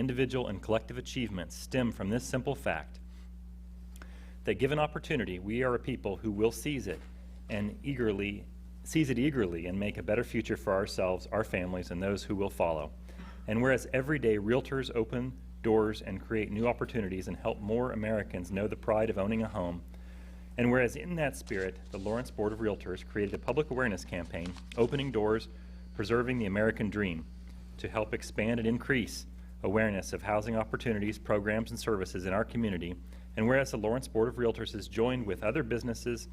individual and collective achievements stem from this simple fact that given opportunity, we are a people who will seize it eagerly and make a better future for ourselves, our families, and those who will follow. And whereas every day realtors open doors and create new opportunities and help more Americans know the pride of owning a home, and whereas in that spirit, the Lawrence Board of Realtors created a public awareness campaign, Opening Doors, Preserving the American Dream, to help expand and increase awareness of housing opportunities, programs, and services in our community, and whereas the Lawrence Board of Realtors has joined with other businesses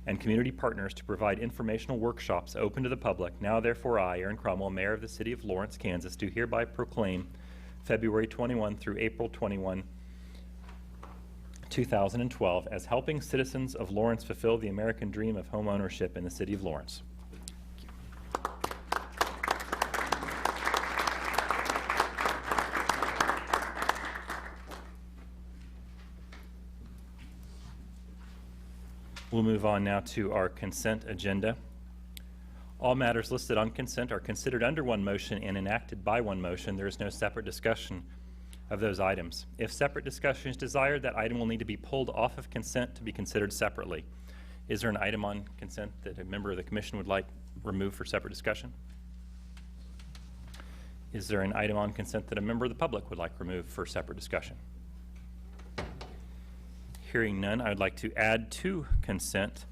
and community partners to provide informational workshops open to the public, now therefore I, Aaron Cromwell, Mayor of the City of Lawrence, Kansas, do hereby proclaim February 21 through April 21, 2012 as helping citizens of Lawrence fulfill the American dream of home ownership in the City of Lawrence. We'll move on now to our consent agenda. All matters listed on consent are considered under one motion and enacted by one motion. There is no separate discussion of those items. If separate discussion is desired, that item will need to be pulled off of consent to be considered separately. Is there an item on consent that a member of the commission would like removed for separate discussion? Is there an item on consent that a member of the public would like removed for separate discussion? Hearing none, I would like to add to consent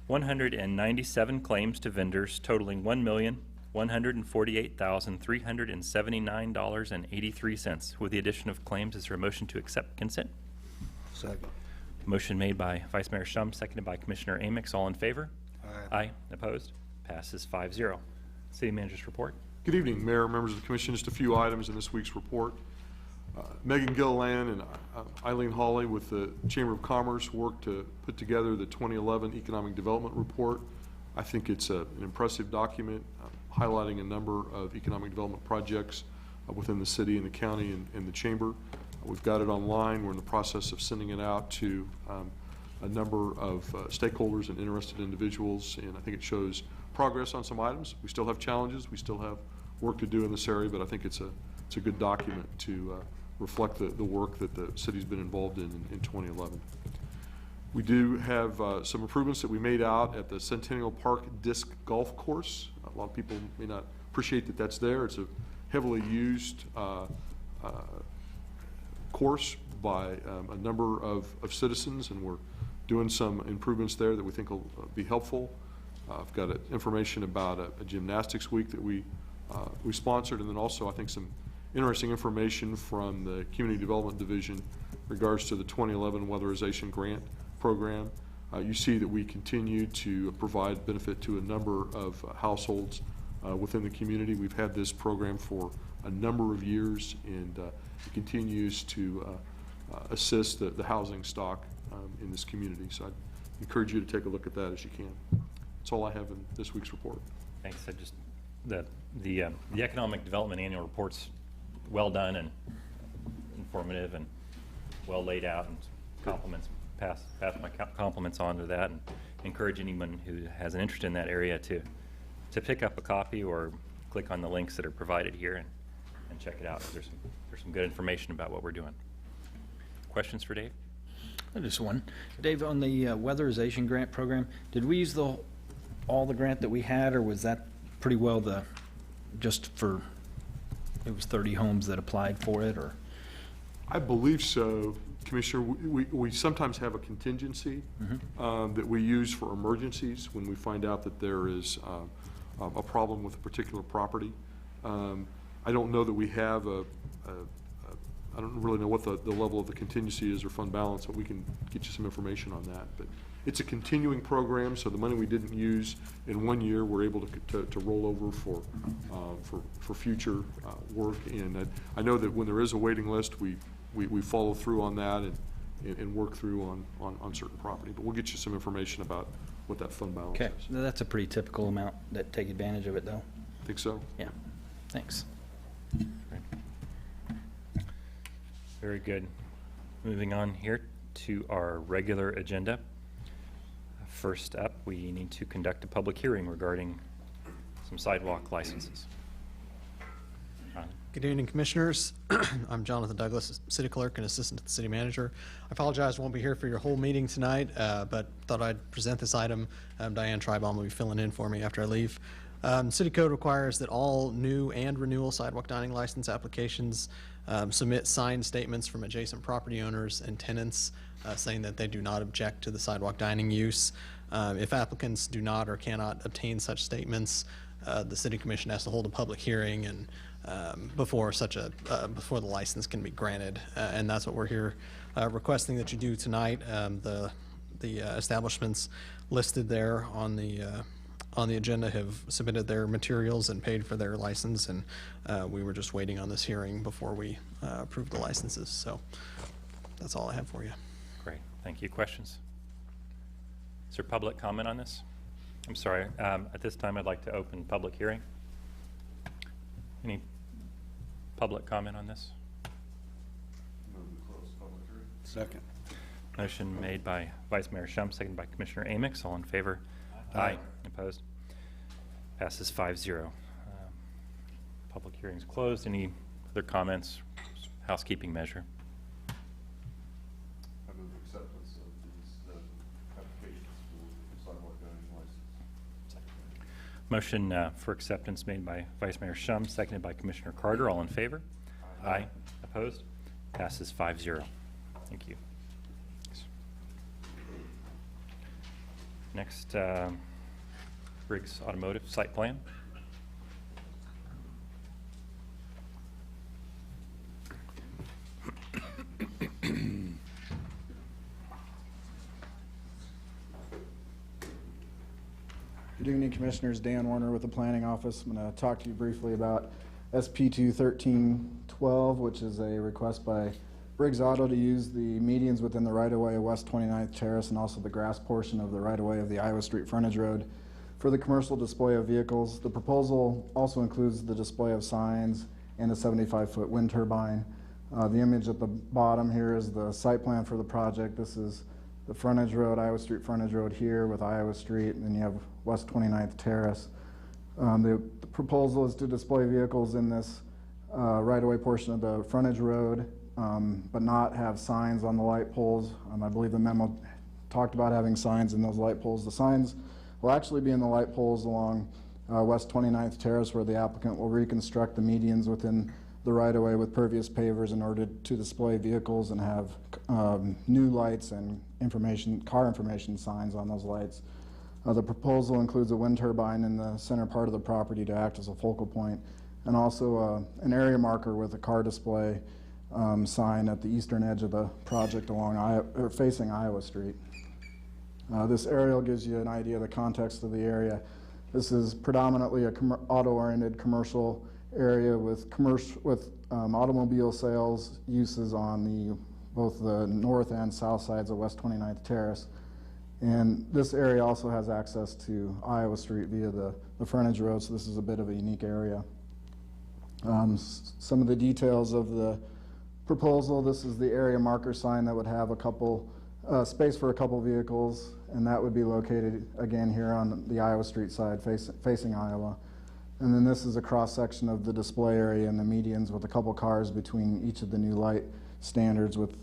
197 claims to vendors totaling $1,148,379.83. With the addition of claims, is there a motion to accept consent? Second. Motion made by Vice Mayor Shum, seconded by Commissioner Amix. All in favor? Aye. Aye. Opposed? Passes 5-0. City Manager's report. Good evening, Mayor, members of the Commission. Just a few items in this week's report. Megan Gilliland and Eileen Hawley with the Chamber of Commerce worked to put together the 2011 Economic Development Report. I think it's an impressive document highlighting a number of economic development projects within the city and the county and the Chamber. We've got it online. We're in the process of sending it out to a number of stakeholders and interested individuals, and I think it shows progress on some items. We still have challenges. We still have work to do in this area, but I think it's a good document to reflect the work that the city's been involved in 2011. We do have some improvements that we made out at the Centennial Park Disc Golf Course. A lot of people may not appreciate that that's there. It's a heavily used course by a number of citizens, and we're doing some improvements there that we think will be helpful. I've got information about a gymnastics week that we sponsored, and then also I think some interesting information from the Community Development Division in regards to the 2011 Weatherization Grant Program. You see that we continue to provide benefit to a number of households within the community. We've had this program for a number of years, and it continues to assist the housing stock in this community. So I'd encourage you to take a look at that as you can. That's all I have in this week's report. Thanks. I just the Economic Development Annual Report's well done and informative and well laid out, and compliments pass my compliments on to that, and encourage anyone who has an interest in that area to pick up a copy or click on the links that are provided here and check it out. There's some good information about what we're doing. Questions for Dave? Just one. Dave, on the weatherization grant program, did we use all the grant that we had, or was that pretty well it was 30 homes that applied for it, or? I believe so, Commissioner. We sometimes have a contingency that we use for emergencies when we find out that there is a problem with a particular property. I don't know that we have I don't really know what the level of the contingency is or fund balance, but we can get you some information on that. But it's a continuing program, so the money we didn't use in one year, we're able to roll over for future work. And I know that when there is a waiting list, we follow through on that and work through on certain property. But we'll get you some information about what that fund balance is. That's a pretty typical amount that take advantage of it, though. I think so. Yeah. Thanks. Very good. Moving on here to our regular agenda. First up, we need to conduct a public hearing regarding some sidewalk licenses. Good evening, Commissioners. I'm Jonathan Douglas, City Clerk and Assistant to the City Manager. I apologize I won't be here for your whole meeting tonight, but thought I'd present this item. Diane Tribaum will be filling in for me after I leave. City Code requires that all new and renewal sidewalk dining license applications submit signed statements from adjacent property owners and tenants saying that they do not object to the sidewalk dining use. If applicants do not or cannot obtain such statements, the City Commission has to hold a public hearing and before the license can be granted, and that's what we're here requesting that you do tonight. The establishments listed there on the agenda have submitted their materials and paid for their license, and we were just waiting on this hearing before we approve the licenses. So that's all I have for you. Great, thank you. Questions? Is there public comment on this? I'm sorry, at this time I'd like to open public hearing. Any public comment on this? Second. Motion made by Vice Mayor Shum, seconded by Commissioner Amix. All in favor? Aye. Opposed? Passes 5-0. Public hearing's closed. Any other comments? Housekeeping measure. I move acceptance of these applications for sidewalk dining license. Motion for acceptance made by Vice Mayor Shum, seconded by Commissioner Carter. All in favor? Aye. Opposed? Passes 5-0. Thank you. Next, Briggs Automotive Site Plan. Good evening, Commissioners. Dan Warner with the Planning Office. I'm going to talk to you briefly about SP 21312, which is a request by Briggs Auto to use the medians within the right-of-way of West 29th Terrace and also the grass portion of the right-of-way of the Iowa Street frontage road for the commercial display of vehicles. The proposal also includes the display of signs and a 75-foot wind turbine. The image at the bottom here is the site plan for the project. This is the frontage road, Iowa Street frontage road here with Iowa Street, and then you have West 29th Terrace. The proposal is to display vehicles in this right-of-way portion of the frontage road, but not have signs on the light poles. I believe the memo talked about having signs in those light poles. The signs will actually be in the light poles along West 29th Terrace, where the applicant will reconstruct the medians within the right-of-way with pervious pavers in order to display vehicles and have new lights and car information signs on those lights. The proposal includes a wind turbine in the center part of the property to act as a focal point, and also an area marker with a car display sign at the eastern edge of the project facing Iowa Street. This aerial gives you an idea of the context of the area. This is predominantly a auto-oriented commercial area with automobile sales uses on both the north and south sides of West 29th Terrace. And this area also has access to Iowa Street via the frontage road, so this is a bit of a unique area. Some of the details of the proposal: this is the area marker sign that would have space for a couple vehicles, and that would be located again here on the Iowa Street side facing Iowa. And then this is a cross-section of the display area and the medians with a couple cars between each of the new light standards with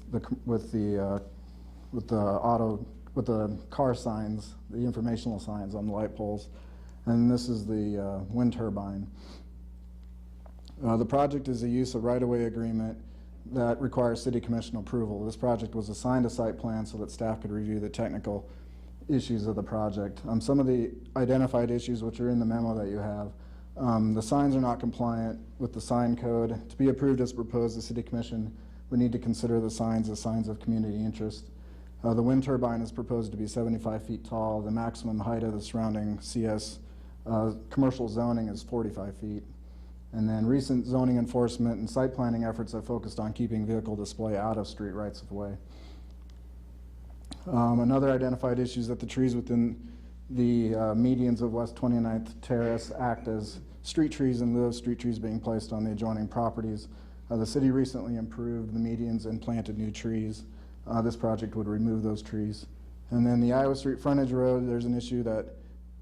the car signs, the informational signs on the light poles. And this is the wind turbine. The project is a use of right-of-way agreement that requires City Commission approval. This project was assigned a site plan so that staff could review the technical issues of the project. Some of the identified issues, which are in the memo that you have, the signs are not compliant with the sign code. To be approved as proposed, the City Commission would need to consider the signs as signs of community interest. The wind turbine is proposed to be 75 feet tall. The maximum height of the surrounding CS commercial zoning is 45 feet. And then recent zoning enforcement and site planning efforts have focused on keeping vehicle display out of street rights of way. Another identified issue is that the trees within the medians of West 29th Terrace act as street trees in lieu of street trees being placed on the adjoining properties. The city recently improved the medians and planted new trees. This project would remove those trees. And then the Iowa Street frontage road, there's an issue that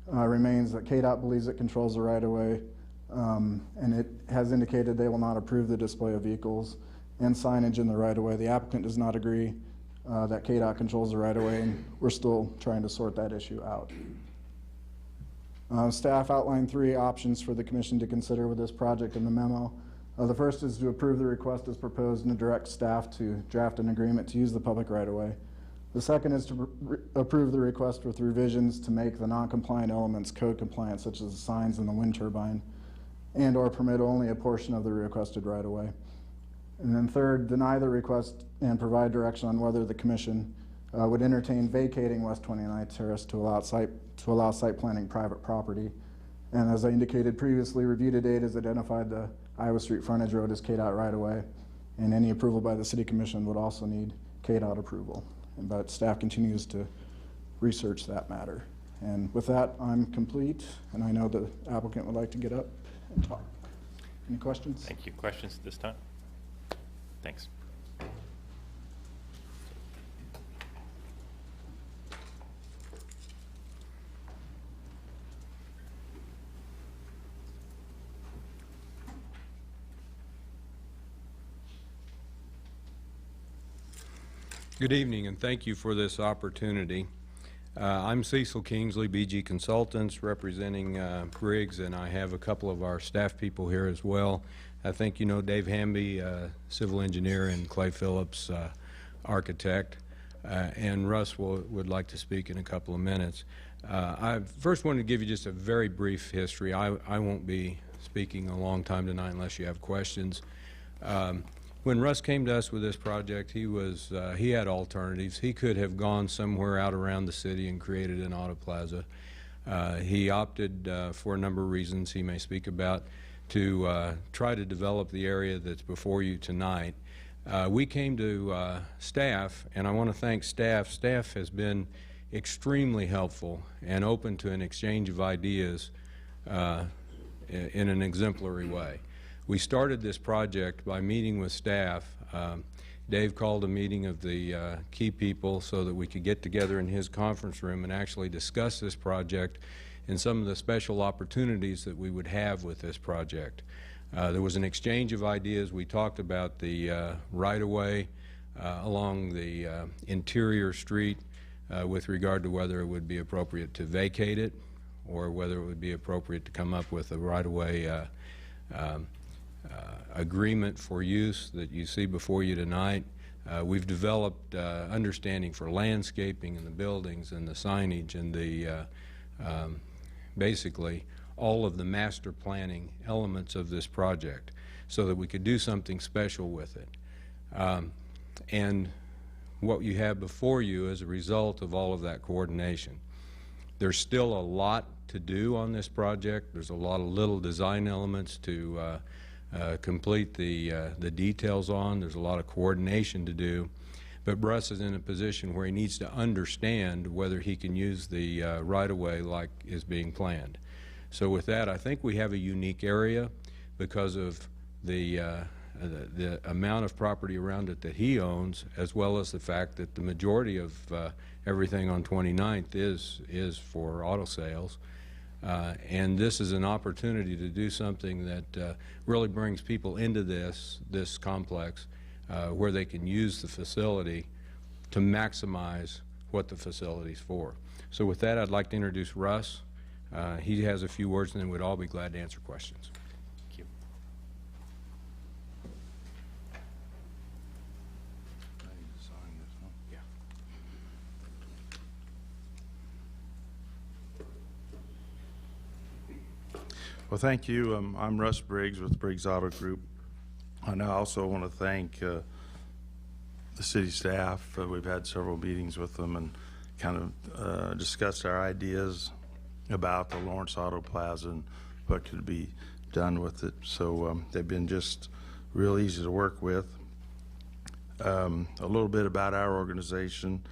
remains that KDOT believes it controls the right-of-way. and it has indicated they will not approve the display of vehicles and signage in the right-of-way. The applicant does not agree that KDOT controls the right-of-way, and we're still trying to sort that issue out. Staff outlined 3 options for the commission to consider with this project in the memo. The first is to approve the request as proposed and to direct staff to draft an agreement to use the public right-of-way. The second is to approve the request with revisions to make the non-compliant elements code compliant, such as the signs and the wind turbine, and or permit only a portion of the requested right-of-way. And then third, deny the request and provide direction on whether the commission would entertain vacating West 29th Terrace to allow site planning private property. And as I indicated previously, review to date has identified the Iowa Street frontage road as KDOT right-of-way, and any approval by the City Commission would also need KDOT approval. But staff continues to research that matter. And with that, I'm complete, and I know the applicant would like to get up and talk. Any questions? Thank you. Questions at this time? Thanks. Good evening, and thank you for this opportunity. I'm Cecil Kingsley, BG Consultants, representing Briggs, and I have a couple of our staff people here as well. I think you know Dave Hamby, civil engineer, and Clay Phillips, architect. And Russ would like to speak in a couple of minutes. I first wanted to give you just a very brief history. I won't be speaking a long time tonight unless you have questions. When Russ came to us with this project, he had alternatives. He could have gone somewhere out around the city and created an auto plaza. He opted, for a number of reasons he may speak about, to try to develop the area that's before you tonight. We came to staff, and I want to thank staff. Staff has been extremely helpful and open to an exchange of ideas in an exemplary way. We started this project by meeting with staff. Dave called a meeting of the key people so that we could get together in his conference room and actually discuss this project and some of the special opportunities that we would have with this project. There was an exchange of ideas. We talked about the right-of-way along the interior street with regard to whether it would be appropriate to vacate it or whether it would be appropriate to come up with a right-of-way agreement for use that you see before you tonight. We've developed understanding for landscaping and the buildings and the signage and the basically all of the master planning elements of this project so that we could do something special with it. And what you have before you is a result of all of that coordination. There's still a lot to do on this project. There's a lot of little design elements to complete the details on. There's a lot of coordination to do. But Russ is in a position where he needs to understand whether he can use the right-of-way like is being planned. So with that, I think we have a unique area because of the amount of property around it that he owns, as well as the fact that the majority of everything on 29th is for auto sales. And this is an opportunity to do something that really brings people into this complex where they can use the facility to maximize what the facility's for. So with that, I'd like to introduce Russ. He has a few words, and then we'd all be glad to answer questions. Thank you. Well, thank you. I'm Russ Briggs with Briggs Auto Group. And I also want to thank the city staff. We've had several meetings with them and kind of discussed our ideas about the Lawrence Auto Plaza and what could be done with it. So they've been just real easy to work with. A little bit about our organization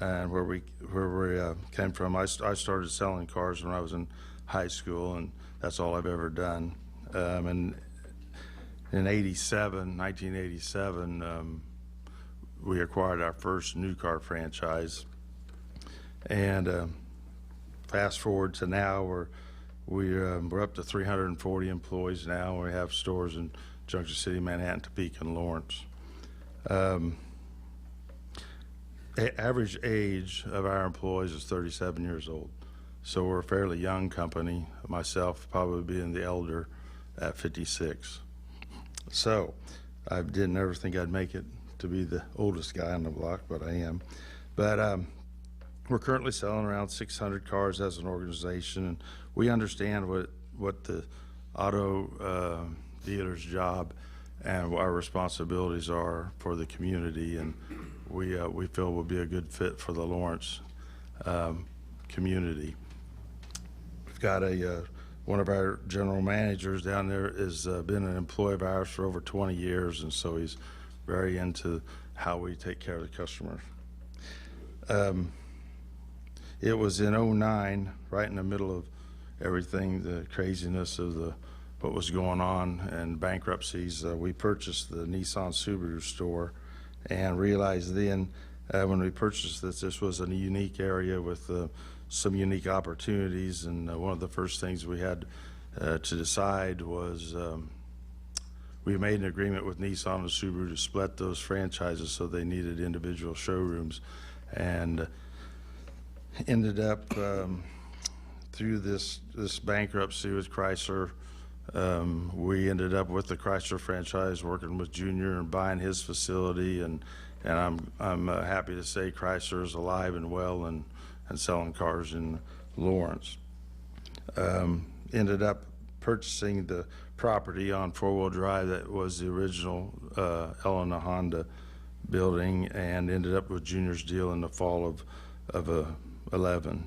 and where we came from. I started selling cars when I was in high school, and that's all I've ever done. And in 1987, we acquired our first new car franchise. And fast forward to now, We're up to 340 employees now. We have stores in Junction City, Manhattan, Topeka, and Lawrence. Average age of our employees is 37 years old. So we're a fairly young company, myself probably being the elder at 56. So I didn't ever think I'd make it to be the oldest guy on the block, but I am. But we're currently selling around 600 cars as an organization, and we understand what the auto dealer's job and our responsibilities are for the community, and we feel will be a good fit for the Lawrence community. We've got one of our general managers down there has been an employee of ours for over 20 years, and so he's very into how we take care of the customers. It was in '09, right in the middle of everything, the craziness of what was going on and bankruptcies. We purchased the Nissan Subaru store and realized then when we purchased this was a unique area with some unique opportunities, and one of the first things we had to decide was we made an agreement with Nissan and Subaru to split those franchises, so they needed individual showrooms, and ended up through this bankruptcy with Chrysler. We ended up with the Chrysler franchise working with Junior and buying his facility, and I'm happy to say Chrysler is alive and well and selling cars in Lawrence. Ended up purchasing the property on 4-wheel drive that was the original Elena Honda building, and ended up with Junior's deal in the fall of 11.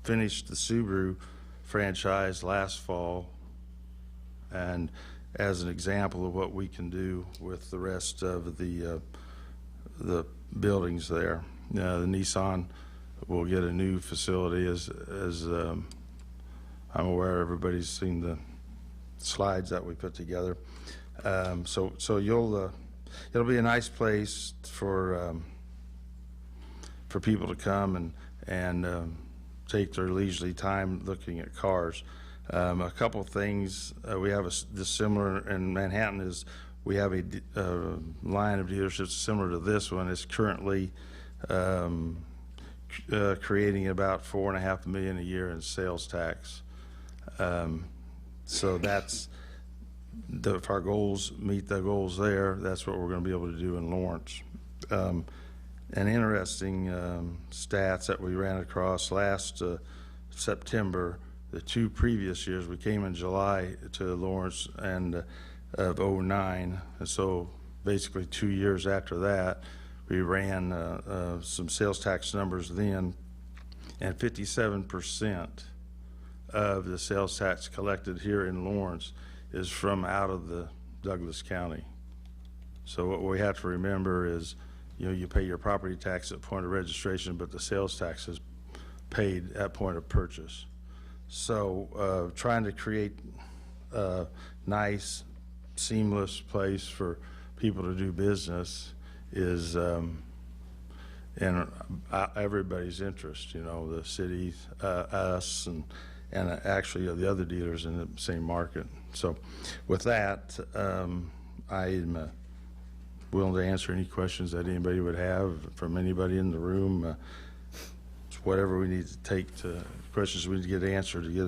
Finished the Subaru franchise last fall, and as an example of what we can do with the rest of the buildings there. The Nissan will get a new facility, as I'm aware everybody's seen the slides that we put together. So it'll be a nice place for people to come and take their leisurely time looking at cars. A couple of things we have this similar in Manhattan is we have a line of dealerships similar to this one. It's currently creating about $4.5 million a year in sales tax. So that's if our goals meet the goals there, that's what we're going to be able to do in Lawrence. An interesting stats that we ran across last September, the 2 previous years, we came in July to Lawrence and of '09, and so basically 2 years after that, we ran some sales tax numbers then, and 57% of the sales tax collected here in Lawrence is from out of the Douglas County. So what we have to remember is, you pay your property tax at point of registration, but the sales tax is paid at point of purchase. So trying to create a nice, seamless place for people to do business is in everybody's interest, the city, us, and actually the other dealers in the same market. So with that, I'm willing to answer any questions that anybody would have from anybody in the room. It's whatever we need to take to questions we need to get answered to get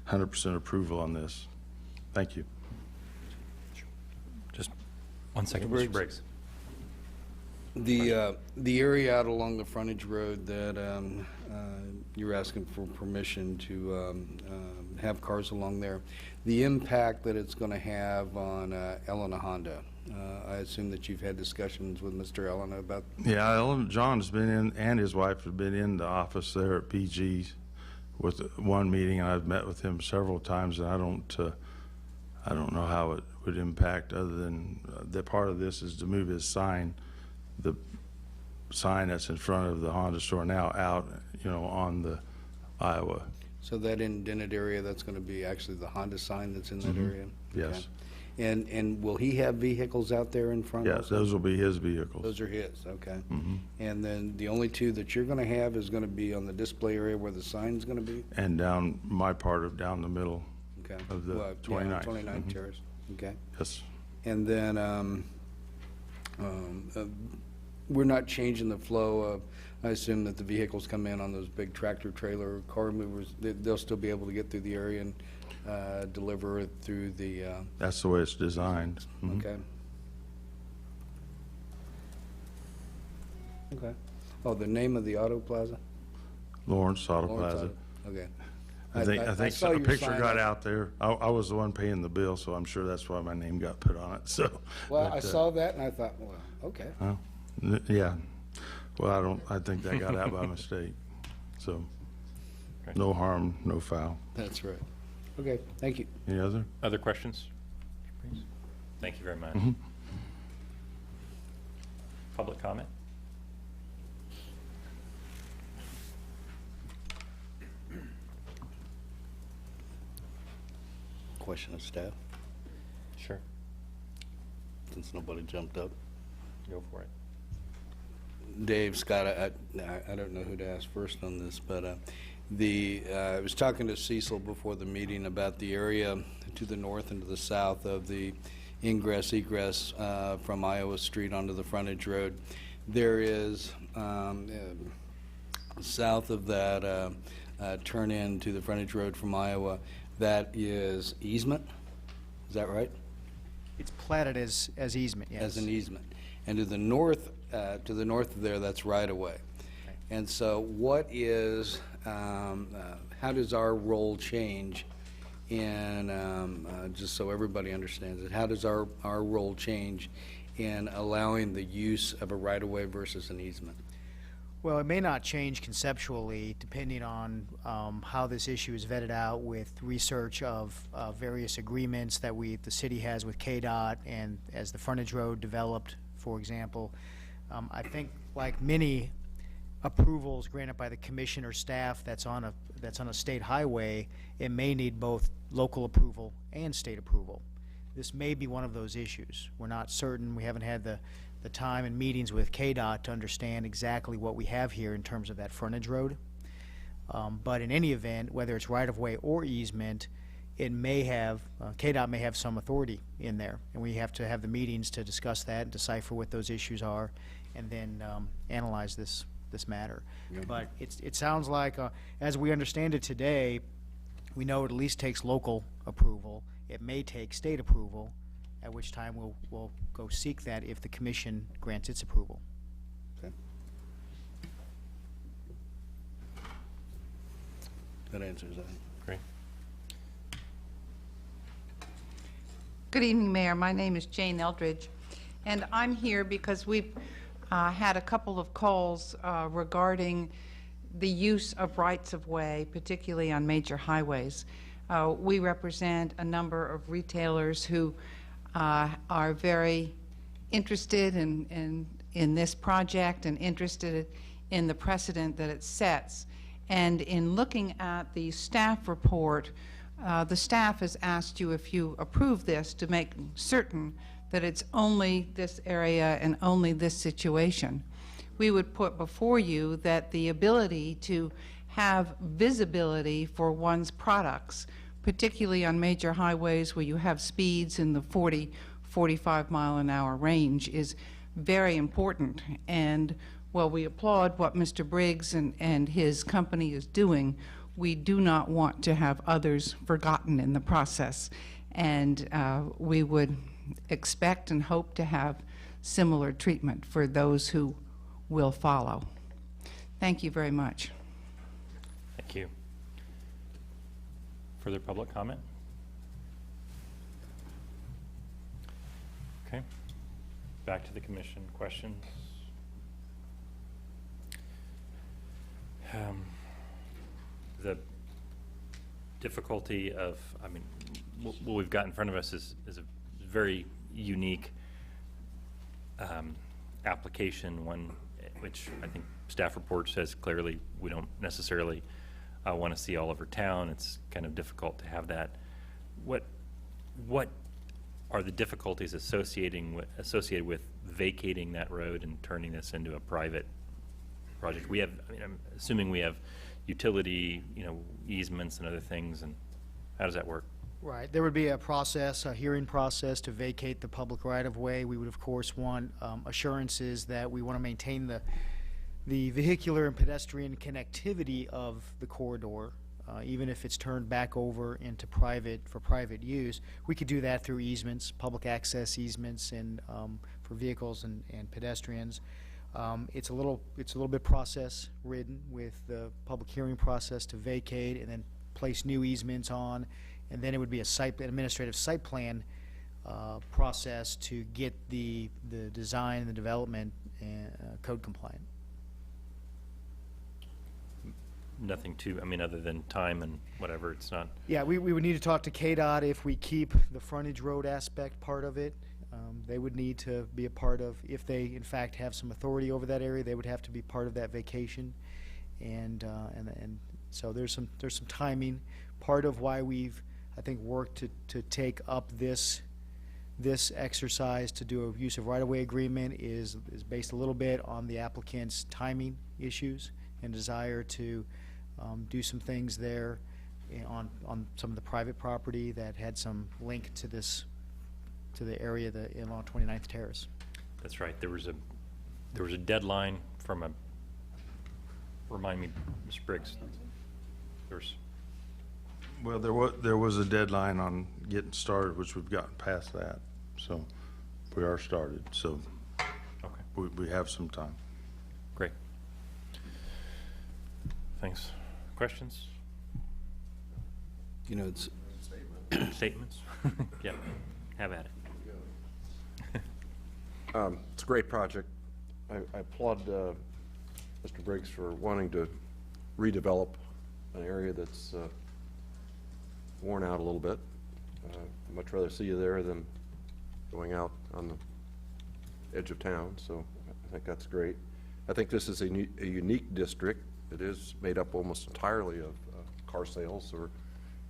100% approval on this. Thank you. Just 1 second, Mr. Mr. Briggs. The area out along the frontage road that you're asking for permission to have cars along there, the impact that it's going to have on Elena Honda. I assume that you've had discussions with Mr. Elena about. Yeah, John's been in, and his wife have been in the office there at PG with one meeting, and I've met with him several times, and I don't know how it would impact, other than that part of this is to move his sign, the sign that's in front of the Honda store now, out, on the Iowa. So that indented area, that's going to be actually the Honda sign that's in that area? Yes. Okay. And will he have vehicles out there in front? Yes, also? those will be his vehicles. Those are his, okay. And then the only two that you're gonna have is gonna be on the display area where the sign's gonna be? And down my part of down the middle. Okay. Of the Well, yeah, 29th. 29th Terrace, okay. Yes. And then, we're not changing the flow of, I assume that the vehicles come in on those big tractor trailer car movers, they'll still be able to get through the area and deliver it through the, That's the way it's designed. Mhm. okay? Okay. Oh, the name of the auto plaza? Lawrence Auto Lawrence Plaza. Auto, okay. I think saw a your picture sign got up. out there. I was the one paying the bill, so I'm sure that's why my name got put on it, so. Well, but, I saw that and I thought, well, okay. Well, yeah. Well, I think that got out by mistake. So, Okay. no harm, no foul. That's right. Okay, thank you. Any other? Other questions? Thank you very much. Public comment? Question of staff, Sure. since nobody jumped up. Go for it. Dave, Scott, I don't know who to ask first on this, but I was talking to Cecil before the meeting about the area to the north and to the south of the ingress egress from Iowa Street onto the frontage road. There is south of that turn in to the frontage road from Iowa, that is easement. Is that right? It's platted as easement, yes. As an easement. And to the north of there, that's right of way. And so what is, how does our role change in, just so everybody understands it, how does our role change in allowing the use of a right of way versus an easement? Well, it may not change conceptually depending on how this issue is vetted out with research of various agreements that the city has with KDOT and as the frontage road developed, for example. I think like many approvals granted by the commission or staff that's on a state highway, it may need both local approval and state approval. This may be one of those issues. We're not certain. We haven't had the time and meetings with KDOT to understand exactly what we have here in terms of that frontage road. But in any event, whether it's right-of-way or easement, it may have, KDOT may have some authority in there, and we have to have the meetings to discuss that and decipher what those issues are, and then analyze this matter. Yeah. But it sounds like, as we understand it today, we know it at least takes local approval. It may take state approval, at which time we'll go seek that if the commission grants its approval. Okay. That answers that. Great. Good evening, Mayor. My name is Jane Eldridge, and I'm here because we've had a couple of calls regarding the use of rights-of-way, particularly on major highways. We represent a number of retailers who are very interested in this project and interested in the precedent that it sets. And in looking at the staff report, the staff has asked you, if you approve this, to make certain that it's only this area and only this situation. We would put before you that the ability to have visibility for one's products, particularly on major highways where you have speeds in the 40, 45 mile an hour range, is very important. And while we applaud what Mr. Briggs and his company is doing, we do not want to have others forgotten in the process. And we would expect and hope to have similar treatment for those who will follow. Thank you very much. Thank you. Further public comment? Okay. Back to the commission. Questions? The difficulty of, I mean, what we've got in front of us is a very unique application, one which I think staff report says clearly we don't necessarily want to see all over town. It's kind of difficult to have that. What are the difficulties associated with vacating that road and turning this into a private project? We have, I mean, I'm assuming we have utility, easements and other things, and how does that work? Right, there would be a process, a hearing process to vacate the public right-of-way. We would, of course, want assurances that we want to maintain the vehicular and pedestrian connectivity of the corridor, even if it's turned back over into for private use. We could do that through easements, public access easements, and for vehicles and pedestrians. It's a little bit process ridden with the public hearing process to vacate and then place new easements on, and then it would be an administrative site plan process to get the design and the development code compliant. Nothing other than time and whatever, it's not. Yeah, we would need to talk to KDOT if we keep the frontage road aspect part of it. They would need to be a part of, if they in fact have some authority over that area, they would have to be part of that vacation. And so there's some timing. Part of why we've, I think, worked to take up this exercise to do a use of right-of-way agreement is based a little bit on the applicant's timing issues and desire to do some things there on some of the private property that had some link to the area along 29th Terrace. That's right. There was a deadline from remind me, Mr. Briggs. Well, there was a deadline on getting started, which we've gotten past that, so we are started, so Okay. we have some time. Great. Thanks. Questions? It's Statements? Yeah, have at it. It's a great project. I applaud Mr. Briggs for wanting to redevelop an area that's worn out a little bit. I'd much rather see you there than going out on the edge of town, so I think that's great. I think this is a unique district. It is made up almost entirely of car sales or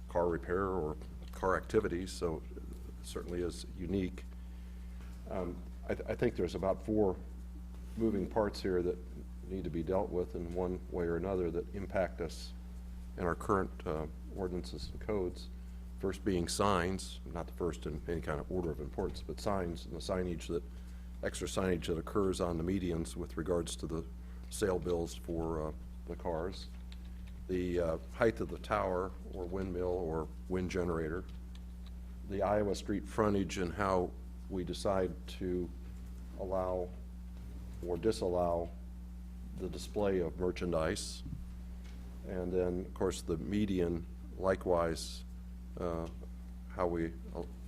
car repair or car activities, so it certainly is unique. I think there's about 4 moving parts here that need to be dealt with in one way or another that impact us in our current ordinances and codes. First being signs, not the first in any kind of order of importance, but signs and the extra signage that occurs on the medians with regards to the sale bills for the cars. The height of the tower or windmill or wind generator. The Iowa Street frontage and how we decide to allow or disallow the display of merchandise. And then, of course, the median, likewise, how we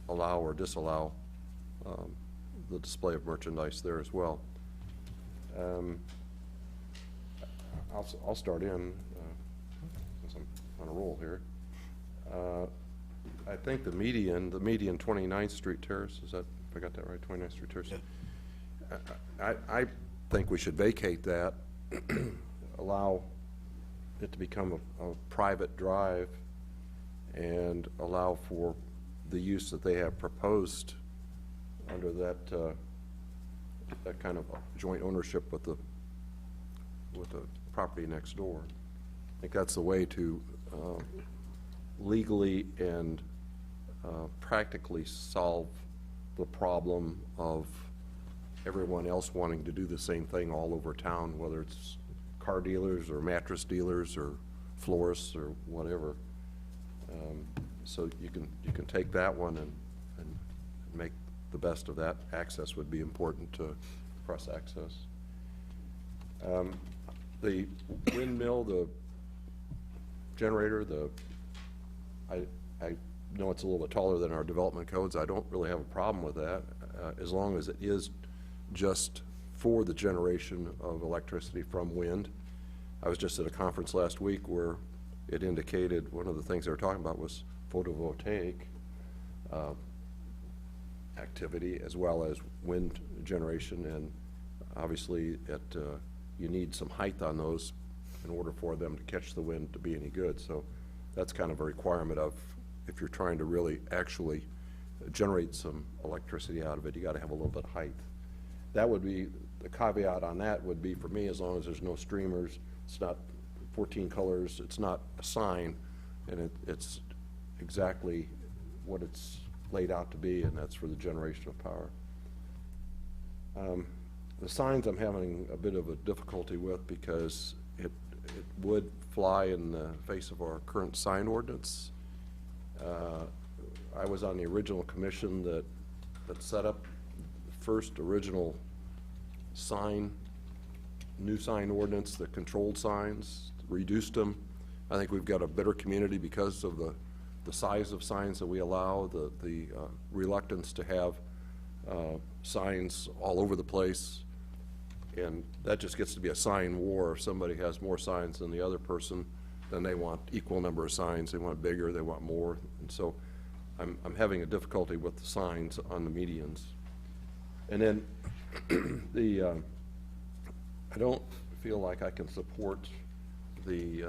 allow or disallow the display of merchandise there as well. I'll start in, since I'm on a roll here. I think the median 29th Street Terrace, is that, if I got that right, 29th Street Terrace? Yeah. I think we should vacate that, allow it to become a private drive, and allow for the use that they have proposed under that kind of joint ownership with the property next door. I think that's the way to legally and practically solve the problem of everyone else wanting to do the same thing all over town, whether it's car dealers or mattress dealers or florists or whatever. So you can take that one and make the best of that. Access would be important to cross access. The windmill, the generator, I know it's a little bit taller than our development codes. I don't really have a problem with that, as long as it is just for the generation of electricity from wind. I was just at a conference last week where it indicated one of the things they were talking about was photovoltaic activity as well as wind generation, and obviously you need some height on those in order for them to catch the wind to be any good. So that's kind of a requirement of, if you're trying to really actually generate some electricity out of it, you gotta have a little bit of height. That would be, the caveat on that would be, for me, as long as there's no streamers, it's not 14 colors, it's not a sign, and it's exactly what it's laid out to be, and that's for the generation of power. The signs I'm having a bit of a difficulty with because it would fly in the face of our current sign ordinance. I was on the original commission that set up the first original new sign ordinance that controlled signs, reduced them. I think we've got a better community because of the size of signs that we allow, the reluctance to have signs all over the place. And that just gets to be a sign war. If somebody has more signs than the other person, then they want equal number of signs. They want bigger, they want more. And so I'm having a difficulty with the signs on the medians. And then I don't feel like I can support the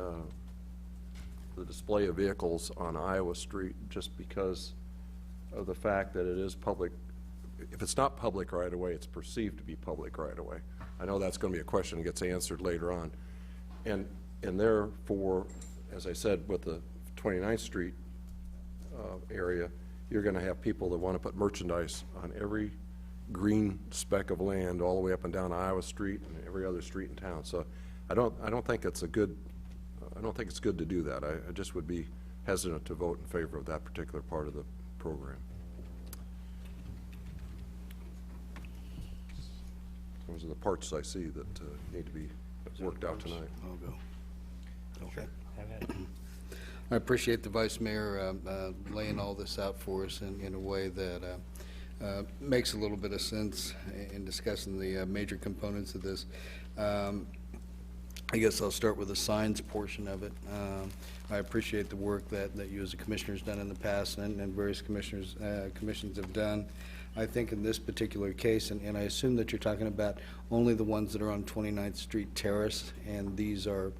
display of vehicles on Iowa Street just because of the fact that it is public. If it's not public right away, it's perceived to be public right away. I know that's going to be a question that gets answered later on. And therefore, as I said, with the 29th Street area, you're going to have people that want to put merchandise on every green speck of land all the way up and down Iowa Street and every other street in town. So I don't think it's good to do that. I just would be hesitant to vote in favor of that particular part of the program. Those are the parts I see that need to be worked out tonight. I'll go. Okay. Have at it. I appreciate the Vice Mayor laying all this out for us in a way that makes a little bit of sense in discussing the major components of this. I guess I'll start with the signs portion of it. I appreciate the work that you as a commissioner has done in the past and various commissions have done. I think in this particular case, and I assume that you're talking about only the ones that are on 29th Street Terrace, and these are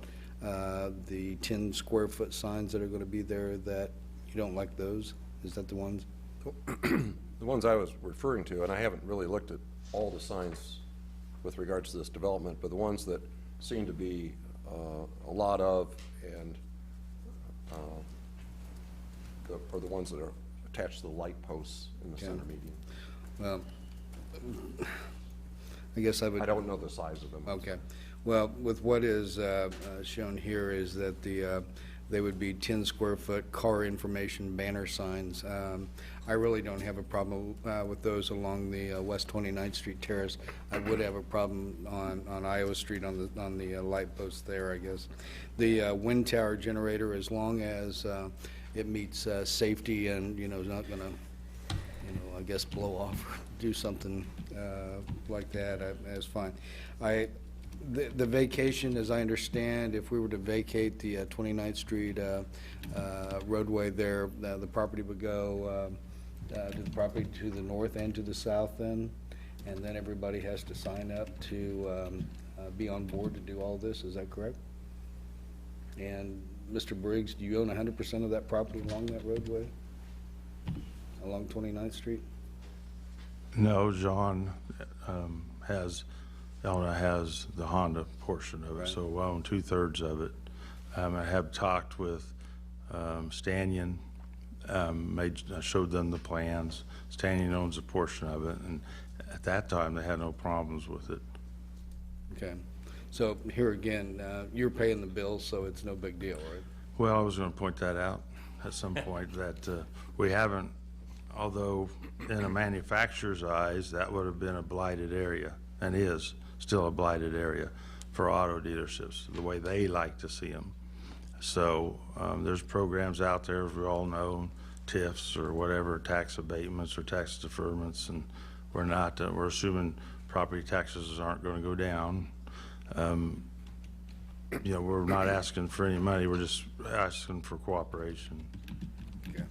the 10 square foot signs that are going to be there, that you don't like those? Is that the ones? The ones I was referring to, and I haven't really looked at all the signs with regards to this development, but the ones that seem to be a lot of, and are the ones that are attached to the light posts in the center median. Well, I guess I would. I don't know the size of them. Okay. Well, with what is shown here is that they would be 10 square foot car information banner signs. I really don't have a problem with those along the West 29th Street Terrace. I would have a problem on Iowa Street on the light posts there, I guess. The wind tower generator, as long as it meets safety and, is not going to, I guess, blow off or do something like that, that's fine. The vacation, as I understand, if we were to vacate the 29th Street roadway there, the property would go to the property to the north and to the south then, and then everybody has to sign up to be on board to do all this, is that correct? And Mr. Briggs, do you own 100% of that property along that roadway, along 29th Street? No, John Elna has the Honda portion of it, Right. so I own 2/3 of it. I have talked with Stanion, I showed them the plans. Stanion owns a portion of it, and at that time, they had no problems with it. Okay. So here again, you're paying the bill, so it's no big deal, right? Well, I was going to point that out at some point, that we haven't, although in a manufacturer's eyes, that would have been a blighted area, and is still a blighted area for auto dealerships, the way they like to see them. So there's programs out there, as we all know, TIFs or whatever, tax abatements or tax deferments, and we're not, we're assuming property taxes aren't going to go down. We're not asking for any money, we're just asking for cooperation. Okay.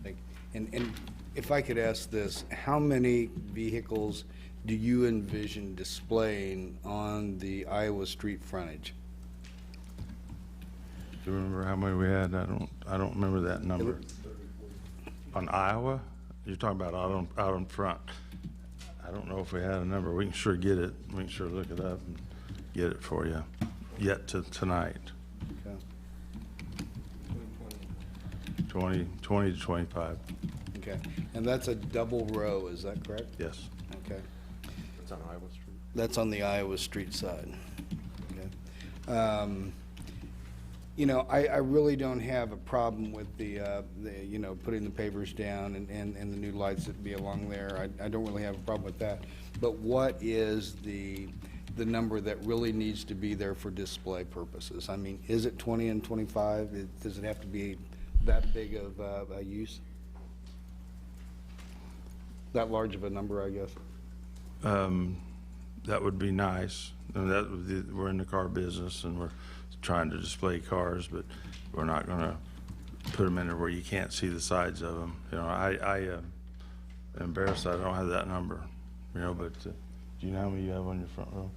Thank you. And if I could ask this, how many vehicles do you envision displaying on the Iowa Street frontage? Do you remember how many we had? I don't remember that number. On Iowa? You're talking about out in front. I don't know if we had a number. We can sure get it. We can sure look it up and get it for you yet to tonight. Okay. 20 to 25, Okay, and that's a double row, is that correct? yes. Okay. It's on Iowa Street. That's on the Iowa Street side. Okay. You know, I really don't have a problem with the you know, putting the pavers down and the new lights that be along there. I don't really have a problem with that. But what is the number that really needs to be there for display purposes? I mean, is it 20 and 25? Does it have to be that big of a use? That large of a number, I guess? That would be nice. And that would be, we're in the car business and we're trying to display cars, but we're not going to put them in there where you can't see the sides of them. You know, I am embarrassed I don't have that number, you know, but do you know how many you have on your front row?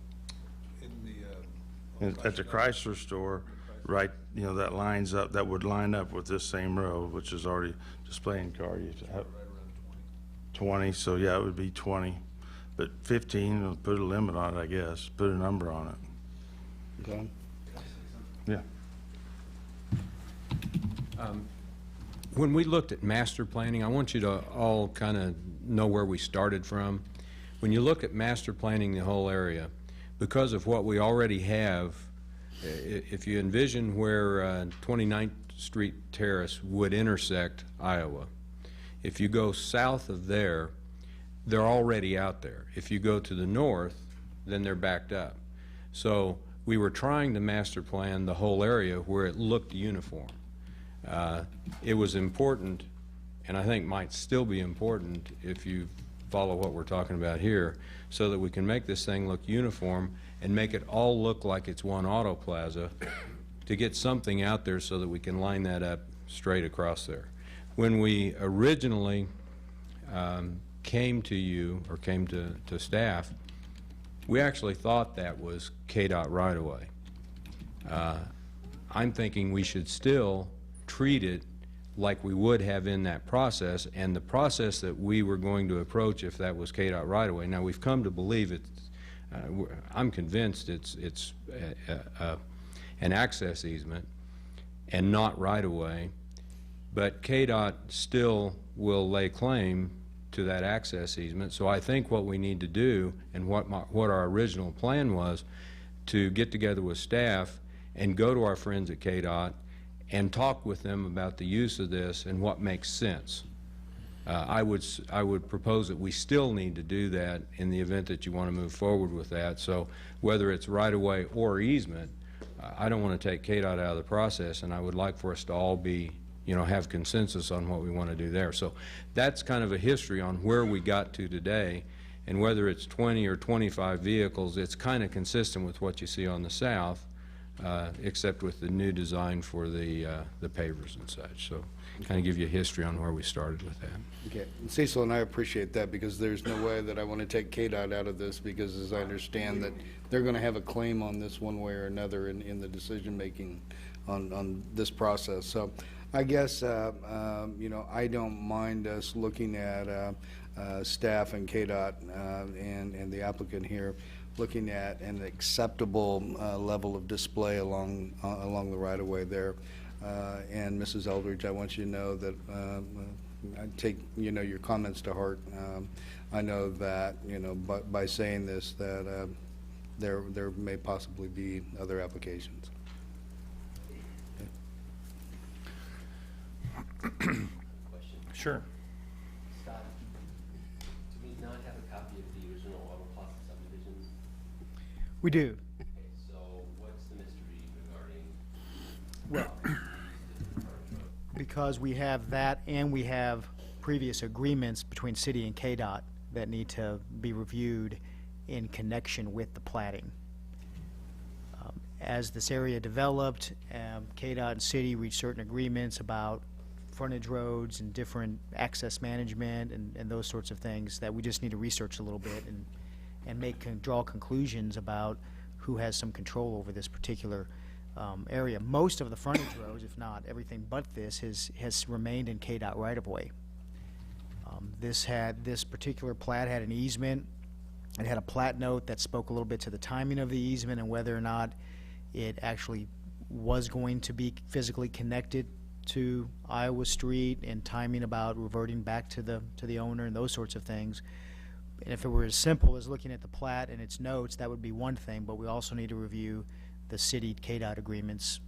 At the Chrysler store, right, you know, that lines up, that would line up with this same row, which is already displaying car. You have 20, so yeah, it would be 20. But 15, we'll put a limit on it, I guess, put a number on it. Okay. Yeah. When we looked at master planning, I want you to all kind of know where we started from. When you look at master planning the whole area, because of what we already have, if you envision where 29th Street Terrace would intersect Iowa, if you go south of there, they're already out there. If you go to the north, then they're backed up. So we were trying to master plan the whole area where it looked uniform. It was important, and I think might still be important if you follow what we're talking about here, so that we can make this thing look uniform and make it all look like it's one auto plaza, to get something out there so that we can line that up straight across there. When we originally came to you, or came to staff, we actually thought that was KDOT right-of-way. I'm thinking we should still treat it like we would have in that process, and the process that we were going to approach if that was KDOT right-of-way. Now, we've come to believe it's, I'm convinced it's an access easement and not right-of-way, but KDOT still will lay claim to that access easement. So I think what we need to do, and what our original plan was, to get together with staff and go to our friends at KDOT and talk with them about the use of this and what makes sense. I would propose that we still need to do that in the event that you want to move forward with that. So whether it's right-of-way or easement, I don't want to take KDOT out of the process, and I would like for us to all be, you know, have consensus on what we want to do there. So that's kind of a history on where we got to today, and whether it's 20 or 25 vehicles, it's kind of consistent with what you see on the south, except with the new design for the pavers and such. So kind of give you a history on where we started with that. Okay, and Cecil and I appreciate that, because there's no way that I want to take KDOT out of this, because as I understand that they're going to have a claim on this one way or another in the decision-making on this process. So I guess, you know, I don't mind us looking at staff and KDOT and the applicant here, looking at an acceptable level of display along the right-of-way there. And Mrs. Eldridge, I want you to know that I take, you know, your comments to heart. I know that, you know, by saying this, that there may possibly be other applications. Sure. Scott, do we not have a copy of the original Auto Plaza subdivision? We do. Okay, so what's the mystery regarding? Well, because we have that, and we have previous agreements between city and KDOT that need to be reviewed in connection with the plating. As this area developed, KDOT and city reached certain agreements about frontage roads and different access management and those sorts of things that we just need to research a little bit and draw conclusions about who has some control over this particular area. Most of the frontage roads, if not everything but this, has remained in KDOT right-of-way. This particular plat had an easement. It had a plat note that spoke a little bit to the timing of the easement and whether or not it actually was going to be physically connected to Iowa Street, and timing about reverting back to the owner and those sorts of things. And if it were as simple as looking at the plat and its notes, that would be one thing, but we also need to review the city KDOT agreements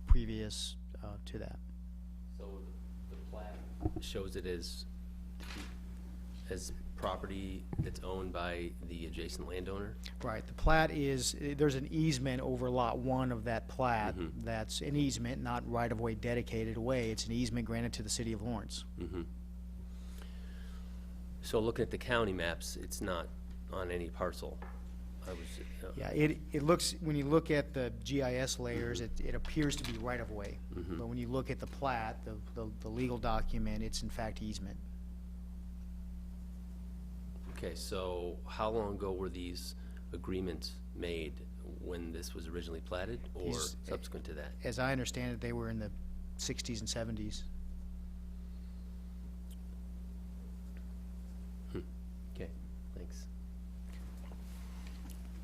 previous to that. So the plat shows it as property that's owned by the adjacent landowner? Right, the plat is, there's an easement over Lot 1 of that plat. That's an easement, not right-of-way dedicated away. It's an easement granted to the city of Lawrence. So looking at the county maps, it's not on any parcel. Yeah, it looks, when you look at the GIS layers, it appears to be right-of-way. But when you look at the plat, the legal document, it's in fact easement. Okay, so how long ago were these agreements made, when this was originally platted or subsequent to that? As I understand it, they were in the 60s and 70s. Okay, thanks.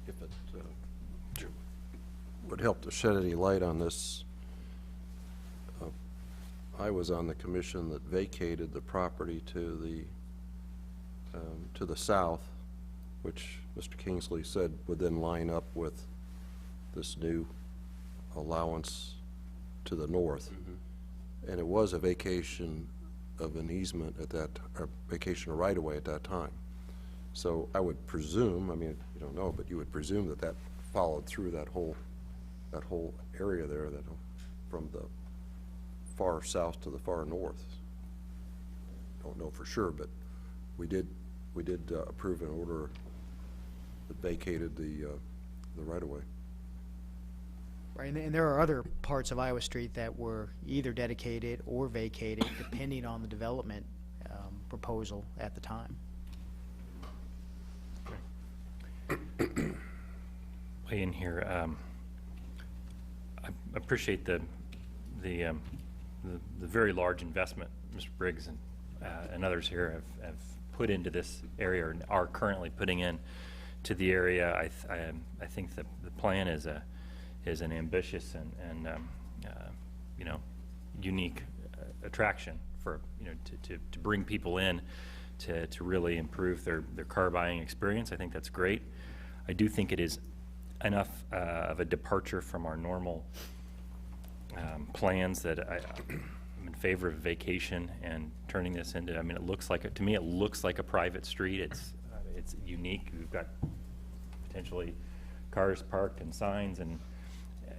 If it would help to shed any light on this, I was on the commission that vacated the property to the south, which Mr. Kingsley said would then line up with this new allowance to the north. And it was a vacation of an easement at that, or vacation of right-of-way at that time. So I would presume, I mean, you don't know, but you would presume that that followed through that whole area there, that from the far south to the far north. Don't know for sure, but we did approve an order that vacated the right-of-way. Right, and there are other parts of Iowa Street that were either dedicated or vacated, depending on the development proposal at the time. Way in here, I appreciate the very large investment Mr. Briggs and others here have put into this area, and are currently putting in to the area. I think the plan is an ambitious and you know, unique attraction for, you know, to bring people in to really improve their car buying experience. I think that's great. I do think it is enough of a departure from our normal plans that I'm in favor of vacation and turning this into, I mean, it looks like, to me, it looks like a private street. It's unique. We've got potentially cars parked and signs, and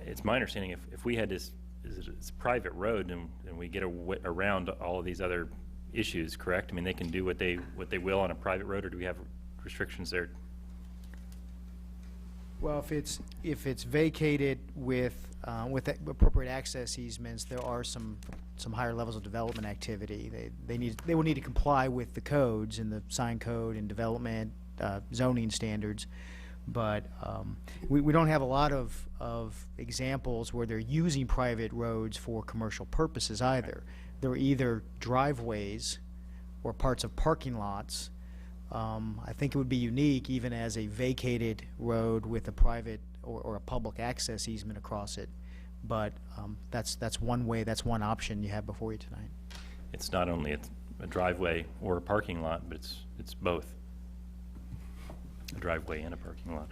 it's my understanding if we had this, it's a private road and we get around all of these other issues, correct? I mean, they can do what they will on a private road, or do we have restrictions there? Well, if it's vacated with appropriate access easements, there are some higher levels of development activity. They will need to comply with the codes and the sign code and development zoning standards, but we don't have a lot of examples where they're using private roads for commercial purposes either. They're either driveways or parts of parking lots. I think it would be unique even as a vacated road with a private or a public access easement across it. But that's one way, that's one option you have before you tonight. It's not only a driveway or a parking lot, but it's both. A driveway and a parking lot.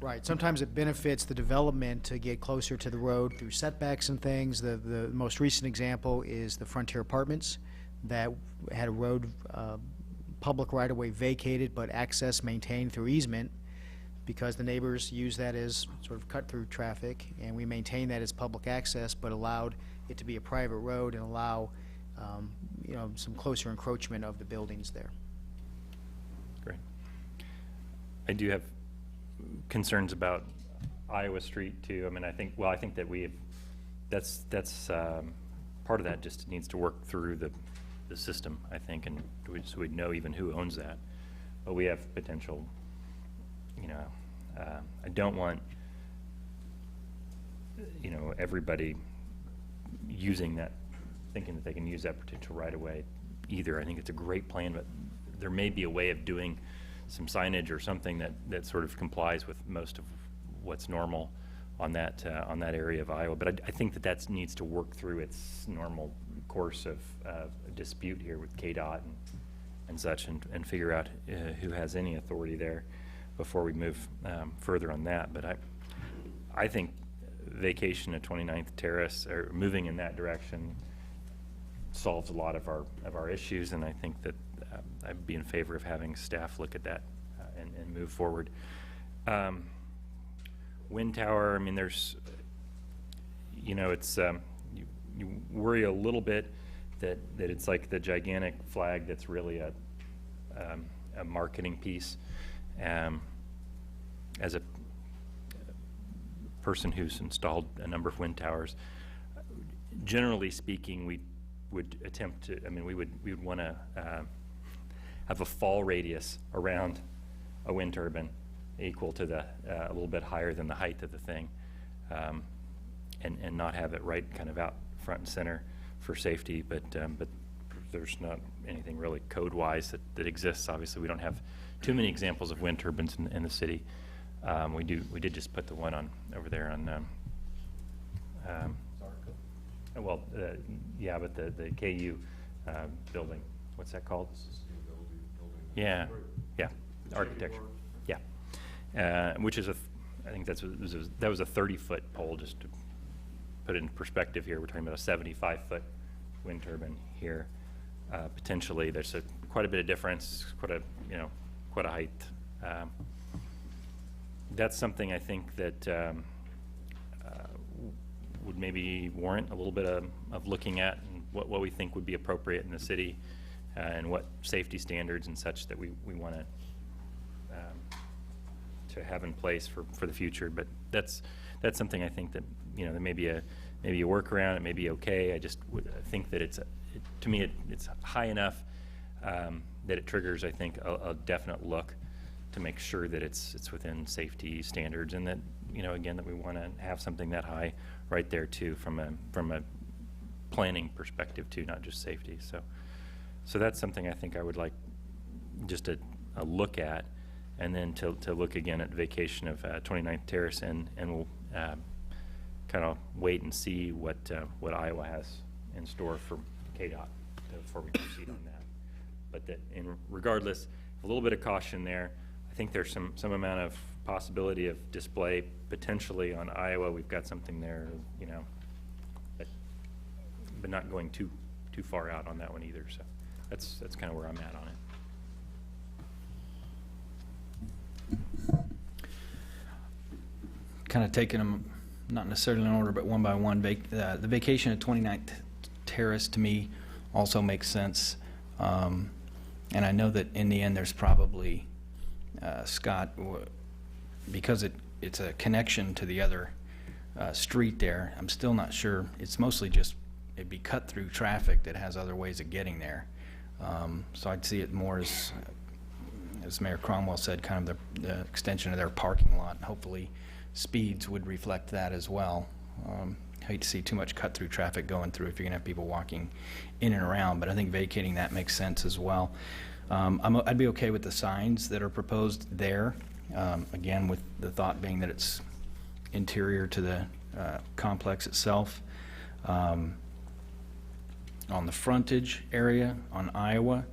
Right. Sometimes it benefits the development to get closer to the road through setbacks and things. The most recent example is the Frontier Apartments that had a road public right-of-way vacated, but access maintained through easement because the neighbors use that as sort of cut-through traffic, and we maintain that as public access, but allowed it to be a private road and allow you know, some closer encroachment of the buildings there. Great. I do have concerns about Iowa Street too. I mean, I think that that's part of that just needs to work through the system, I think, and so we'd know even who owns that. But we have potential, you know, I don't want, you know, everybody using that, thinking that they can use that potential right away either. I think it's a great plan, but there may be a way of doing some signage or something that sort of complies with most of what's normal on that area of Iowa. But I think that needs to work through its normal course of dispute here with KDOT and such, and figure out who has any authority there before we move further on that. But I think vacation at 29th Terrace, or moving in that direction, solves a lot of our issues, and I think that I'd be in favor of having staff look at that and move forward. Wind tower, I mean, there's, it's, you worry a little bit that it's like the gigantic flag that's really a marketing piece. As a person who's installed a number of wind towers, generally speaking, we would attempt to, we would want to have a fall radius around a wind turbine equal to a little bit higher than the height of the thing, and not have it right kind of out front and center for safety. But there's not anything really code-wise that exists. Obviously, we don't have too many examples of wind turbines in the city. We did just put the one on over there on. Yeah, but the KU building, what's that called? Yeah, architecture. Yeah, which is I think that was a 30-foot pole. Just to put it in perspective here, we're talking about a 75-foot wind turbine here. Potentially, there's quite a bit of difference, quite a height. That's something I think that would maybe warrant a little bit of looking at, and what we think would be appropriate in the city, and what safety standards and such that we want to have in place for the future. But that's something I think that there may be a workaround. It may be okay. I just think that to me it's high enough that it triggers, I think, a definite look to make sure that it's within safety standards, and that again, that we want to have something that high right there too, from a planning perspective too, not just safety. So that's something I think I would like just a look at, and then to look again at vacation of 29th Terrace, and we'll kind of wait and see what Iowa has in store for KDOT before we proceed on that. But that, regardless, a little bit of caution there. I think there's some amount of possibility of display potentially on Iowa. We've got something there, but not going too far out on that one either. So that's kind of where I'm at on it. Kind of taking them, not necessarily in order, but one by one. The vacation at 29th Terrace to me also makes sense. And I know that in the end there's probably, Scott, because it's a connection to the other street there, I'm still not sure. It's mostly just, it'd be cut through traffic that has other ways of getting there. So I'd see it more as Mayor Cromwell said, kind of the extension of their parking lot. And hopefully speeds would reflect that as well. Hate to see too much cut through traffic going through if you're gonna have people walking in and around, but I think vacating that makes sense as well. I'd be okay with the signs that are proposed there, again, with the thought being that it's interior to the complex itself. On the frontage area on Iowa,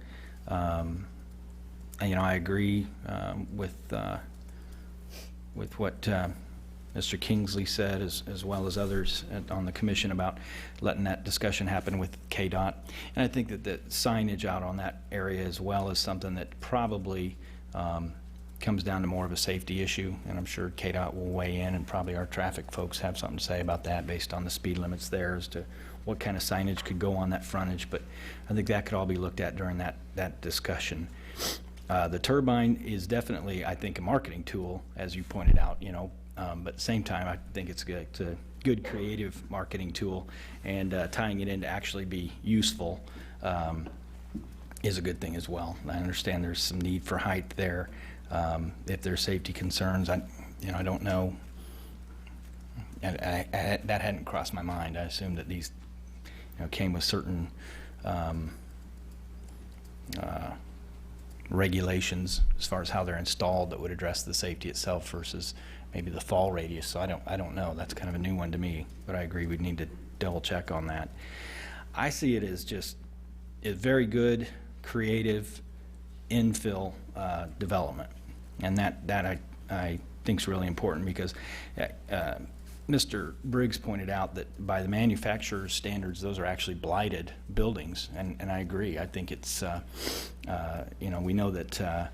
I agree with what Mr. Kingsley said, as well as others on the commission, about letting that discussion happen with KDOT. And I think that the signage out on that area as well is something that probably comes down to more of a safety issue, and I'm sure KDOT will weigh in, and probably our traffic folks have something to say about that based on the speed limits there as to what kind of signage could go on that frontage. But I think that could all be looked at during that discussion. The turbine is definitely, I think, a marketing tool, as you pointed out, but at the same time, I think it's a good creative marketing tool, and tying it in to actually be useful is a good thing as well. I understand there's some need for height there. If there's safety concerns, I don't know. That hadn't crossed my mind. I assumed that these regulations as far as how they're installed that would address the safety itself versus maybe the fall radius. So I don't know. That's kind of a new one to me, but I agree we'd need to double check on that. I see it as just a very good, creative infill development, and that I think is really important because Mr. Briggs pointed out that by the manufacturer's standards, those are actually blighted buildings, and I agree. I think it's, you know, we know that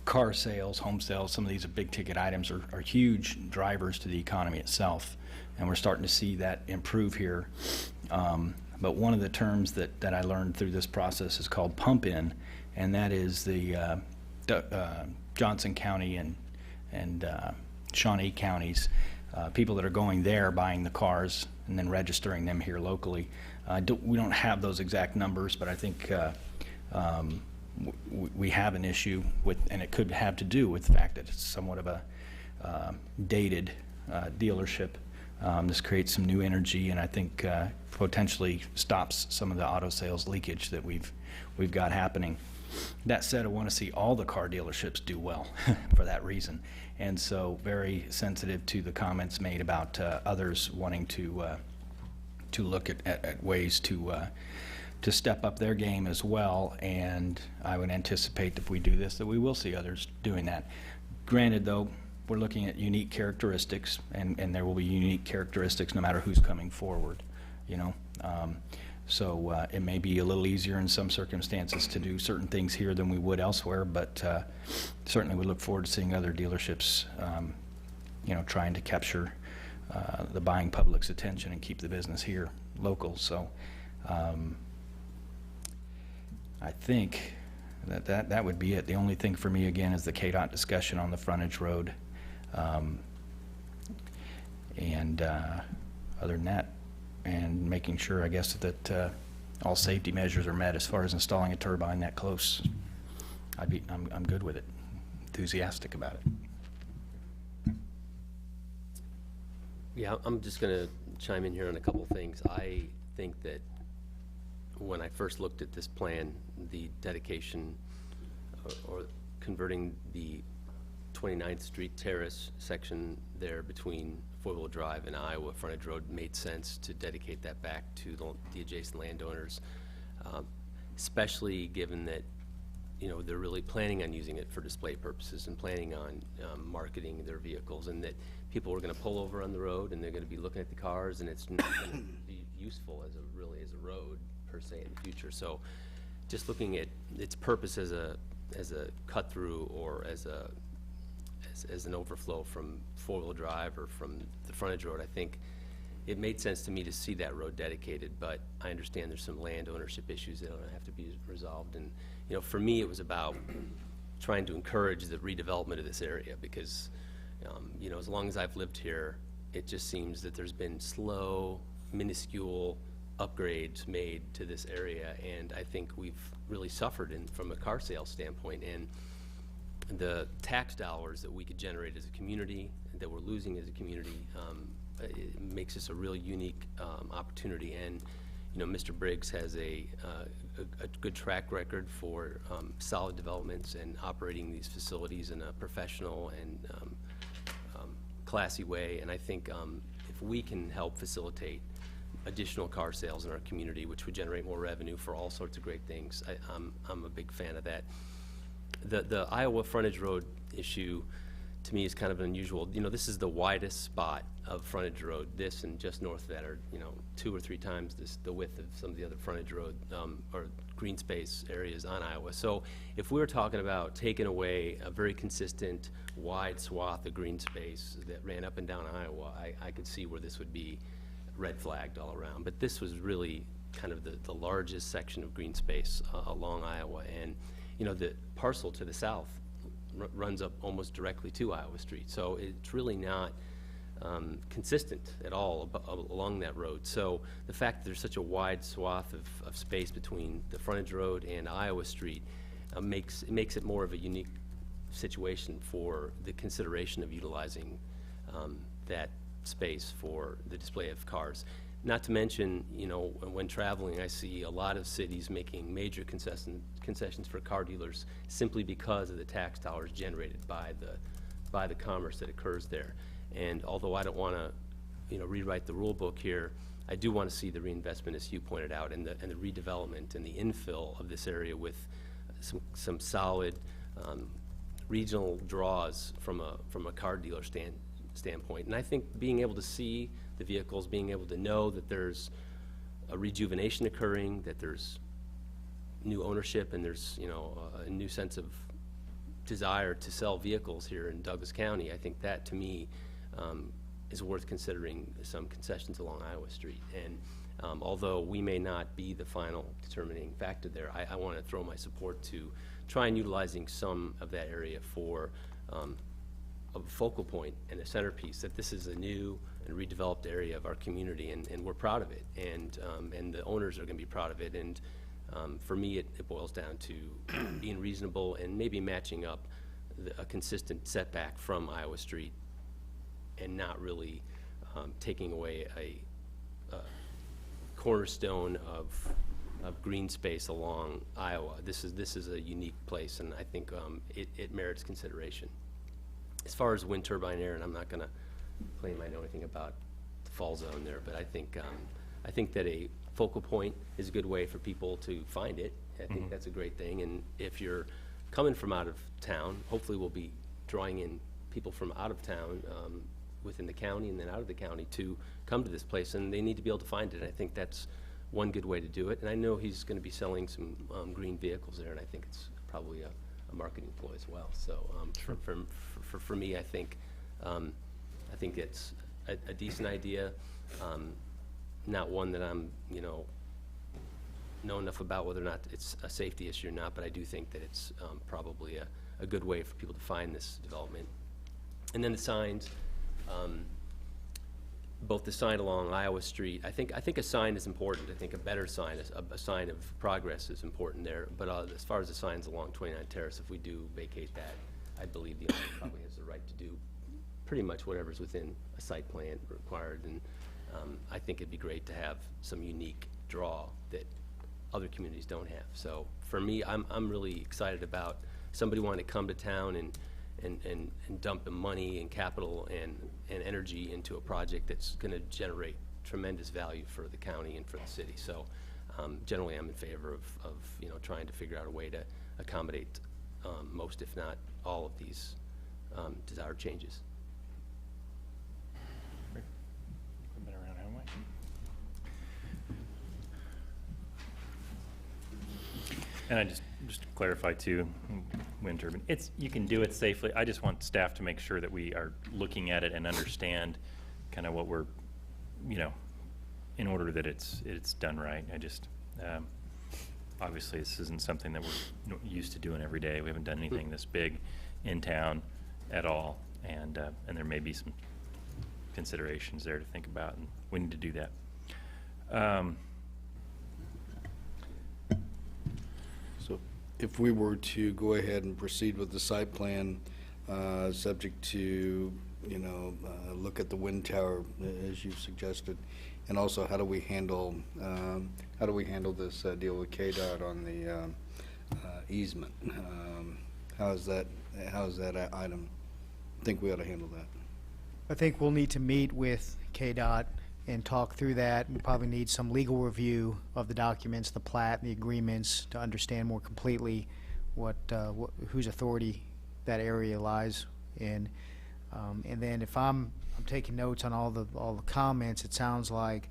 car sales, home sales, some of these are big-ticket items are huge drivers to the economy itself, and we're starting to see that improve here. But one of the terms that I learned through this process is called pump-in, and that is the Johnson County and Shawnee counties, people that are going there, buying the cars, and then registering them here locally. We don't have those exact numbers, but I think we have an issue with, and it could have to do with the fact that it's somewhat of a dated dealership. This creates some new energy, and I think potentially stops some of the auto sales leakage that we've got happening. That said, I want to see all the car dealerships do well for that reason, and so very sensitive to the comments made about others wanting to look at ways to step up their game as well. And I would anticipate if we do this that we will see others doing that. Granted, though, we're looking at unique characteristics, and there will be unique characteristics no matter who's coming forward, you know. So it may be a little easier in some circumstances to do certain things here than we would elsewhere, but certainly we look forward to seeing other dealerships, you know, trying to capture the buying public's attention and keep the business here local. So I think that would be it. The only thing for me, again, is the KDOT discussion on the frontage road. And other than that, and making sure, I guess, that all safety measures are met as far as installing a turbine that close. I'm good with it, enthusiastic about it. Yeah, I'm just going to chime in here on a couple of things. I think that when I first looked at this plan, the dedication or converting the 29th Street Terrace section there between Four-Wheel Drive and Iowa Frontage Road made sense to dedicate that back to the adjacent landowners, especially given that, you know, they're really planning on using it for display purposes and planning on marketing their vehicles, and that people are going to pull over on the road and they're going to be looking at the cars, and it's not going to be useful as a road per se in the future. So just looking at its purpose as a cut through or as an overflow from four-wheel drive or from the frontage road, I think it made sense to me to see that road dedicated, but I understand there's some land ownership issues that have to be resolved. And, you know, for me, it was about trying to encourage the redevelopment of this area because, you know, as long as I've lived here, it just seems that there's been slow, minuscule upgrades made to this area, and I think we've really suffered from a car sales standpoint. And the tax dollars that we could generate as a community, that we're losing as a community, it makes this a real unique opportunity. And, you know, Mr. Briggs has a good track record for solid developments and operating these facilities in a professional and classy way. And I think if we can help facilitate additional car sales in our community, which would generate more revenue for all sorts of great things, I'm a big fan of that. The Iowa frontage road issue, to me, is kind of unusual. You know, this is the widest spot of frontage road. This and just north of that are, you know, 2 or 3 times the width of some of the other frontage road or green space areas on Iowa. So if we were talking about taking away a very consistent, wide swath of green space that ran up and down Iowa, I could see where this would be red flagged all around. But this was really kind of the largest section of green space along Iowa. And, you know, the parcel to the south runs up almost directly to Iowa Street. So it's really not consistent at all along that road. So the fact that there's such a wide swath of space between the frontage road and Iowa Street makes it more of a unique situation for the consideration of utilizing that space for the display of cars. Not to mention, you know, when traveling, I see a lot of cities making major concessions for car dealers simply because of the tax dollars generated by the commerce that occurs there. And although I don't want to, you know, rewrite the rule book here, I do want to see the reinvestment, as you pointed out, and the redevelopment and the infill of this area with some solid regional draws from a car dealer standpoint. And I think being able to see the vehicles, being able to know that there's a rejuvenation occurring, that there's new ownership, and there's, you know, a new sense of desire to sell vehicles here in Douglas County, I think that, to me, is worth considering some concessions along Iowa Street. And although we may not be the final determining factor there, I want to throw my support to try and utilizing some of that area for a focal point and a centerpiece, that this is a new and redeveloped area of our community, and we're proud of it, and the owners are going to be proud of it. And for me, it boils down to being reasonable and maybe matching up a consistent setback from Iowa Street, and not really taking away a cornerstone of green space along Iowa. This is a unique place, and I think it merits consideration. As far as wind turbine air, and I'm not going to claim I know anything about the fall zone there, but I think that a focal point is a good way for people to find it. I think that's a great thing. And if you're coming from out of town, hopefully we'll be drawing in people from out of town within the county and then out of the county to come to this place, and they need to be able to find it. And I think that's one good way to do it. And I know he's going to be selling some green vehicles there, and I think it's probably a marketing ploy as well. So for me, I think it's a decent idea, not one that I'm, you know enough about whether or not it's a safety issue or not, but I do think that it's probably a good way for people to find this development. And then the signs, both the sign along Iowa Street, I think a sign is important. I think a better sign, a sign of progress is important there. But as far as the signs along 29 Terrace, if we do vacate that, I believe the owner probably has the right to do pretty much whatever's within a site plan required. And I think it'd be great to have some unique draw that other communities don't have. So for me, I'm really excited about somebody wanting to come to town and dump the money and capital and energy into a project that's going to generate tremendous value for the county and for the city. So generally, I'm in favor of trying to figure out a way to accommodate most, if not all, of these desired changes. We've been around, haven't we? And I just to clarify too, wind turbine, you can do it safely. I just want staff to make sure that we are looking at it and understand kind of what we're, in order that it's done right. I just, obviously this isn't something that we're used to doing every day. We haven't done anything this big in town at all, and there may be some considerations there to think about, and we need to do that. So if we were to go ahead and proceed with the site plan, subject to, look at the wind tower as you've suggested, and also how do we handle this deal with KDOT on the easement? How is that item? I think we ought to handle that. I think we'll need to meet with KDOT and talk through that. We probably need some legal review of the documents, the plat, the agreements, to understand more completely whose authority that area lies in. And then if I'm taking notes on all the comments, it sounds like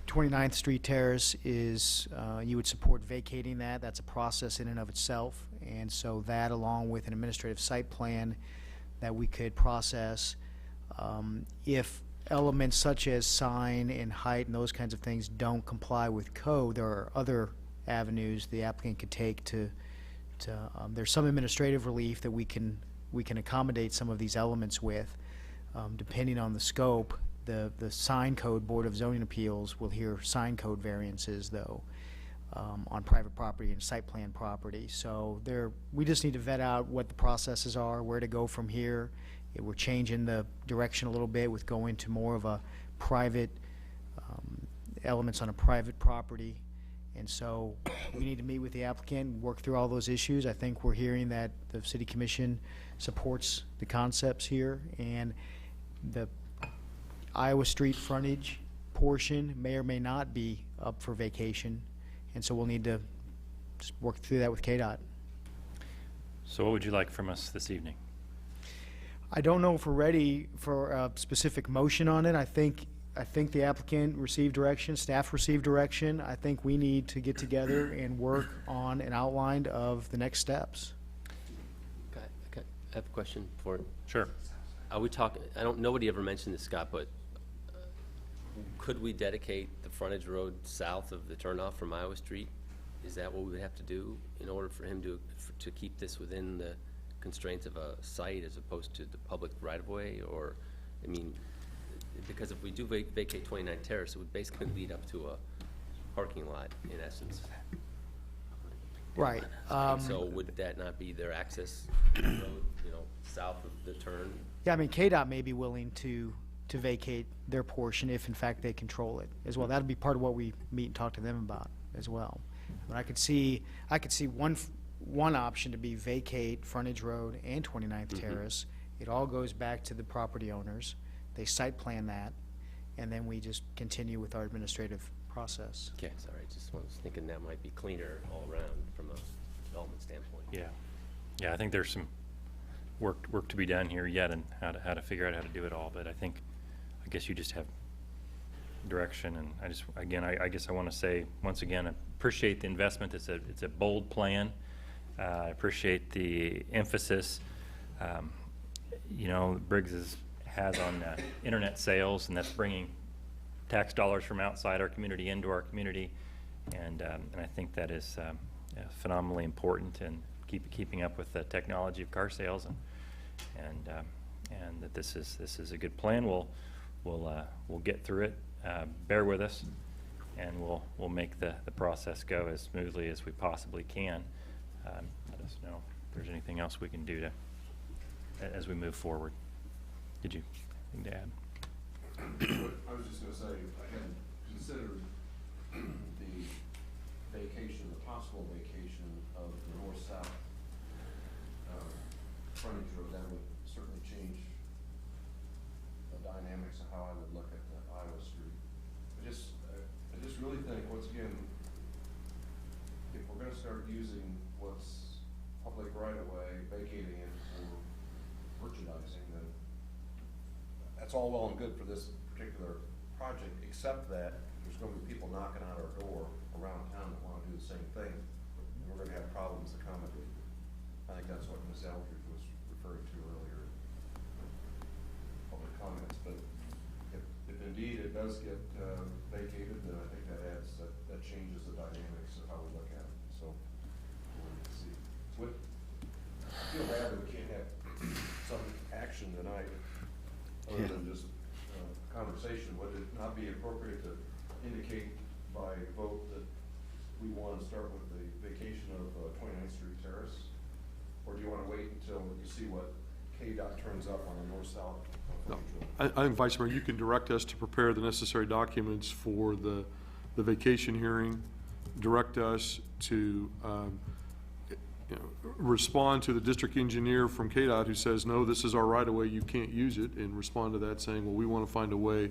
29th Street Terrace is, you would support vacating that. That's a process in and of itself. And so that, along with an administrative site plan that we could process, if elements such as sign and height and those kinds of things don't comply with code, there are other avenues the applicant could take to there's some administrative relief that we can accommodate some of these elements with. Depending on the scope, the sign code Board of Zoning Appeals will hear sign code variances, though, on private property and site plan property. So we just need to vet out what the processes are, where to go from here. We're changing the direction a little bit with going to more of a private elements on a private property. And so we need to meet with the applicant, work through all those issues. I think we're hearing that the city commission supports the concepts here, and the Iowa Street frontage portion may or may not be up for vacation. And so we'll need to just work through that with KDOT. So what would you like from us this evening? I don't know if we're ready for a specific motion on it. I think the applicant received direction, staff received direction. I think we need to get together and work on an outline of the next steps. I have a question for it. Sure. Are we talking, nobody ever mentioned this, Scott, but could we dedicate the frontage road south of the turnoff from Iowa Street? Is that what we would have to do in order for him to keep this within the constraints of a site as opposed to the public right-of-way? Or, I mean, because if we do vacate 29 Terrace, it would basically lead up to a parking lot, in essence. Right. And so would that not be their access road, south of the turn? Yeah, I mean, KDOT may be willing to vacate their portion if in fact they control it as well. That'd be part of what we meet and talk to them about as well. But I could see one option to be vacate frontage road and 29th Terrace. It all goes back to the property owners. They site plan that, and then we just continue with our administrative process. Okay, sorry, just was thinking that might be cleaner all around from a development standpoint. Yeah, I think there's some work to be done here yet, and how to figure out how to do it all. But I guess you just have direction, and I guess I want to say once again, I appreciate the investment. It's a bold plan. I appreciate the emphasis. Briggs has on internet sales, and that's bringing tax dollars from outside our community into our community, and I think that is phenomenally important, and keeping up with the technology of car sales, and that this is a good plan. We'll get through it. Bear with us, and we'll make the process go as smoothly as we possibly can. Let us know if there's anything else we can do as we move forward. Did you have anything to add? I was just going to say, I hadn't considered the possible vacation of the north-south frontage road. That would certainly change the dynamics of how I would look at the Iowa Street. I just really think, once again, if we're going to start using what's public right-of-way, vacating it for merchandising, then that's all well and good for this particular project, except that there's going to be people knocking on our door around town that want to do the same thing, and we're going to have problems accommodating. I think that's what Ms. Eldridge was referring to earlier in public comments. But if indeed it does get vacated, then I think that changes the dynamics of how we look at it. So we'll see. I feel bad that we can't have some action tonight other than just conversation. Would it not be appropriate to indicate by vote that we want to start with the vacation of 29th Street Terrace? Or do you want to wait until you see what KDOT turns up on the north-south? No. I think, Vice Mayor, you can direct us to prepare the necessary documents for the vacation hearing, direct us to respond to the district engineer from KDOT who says, no, this is our right-of-way, you can't use it, and respond to that saying, well, we want to find a way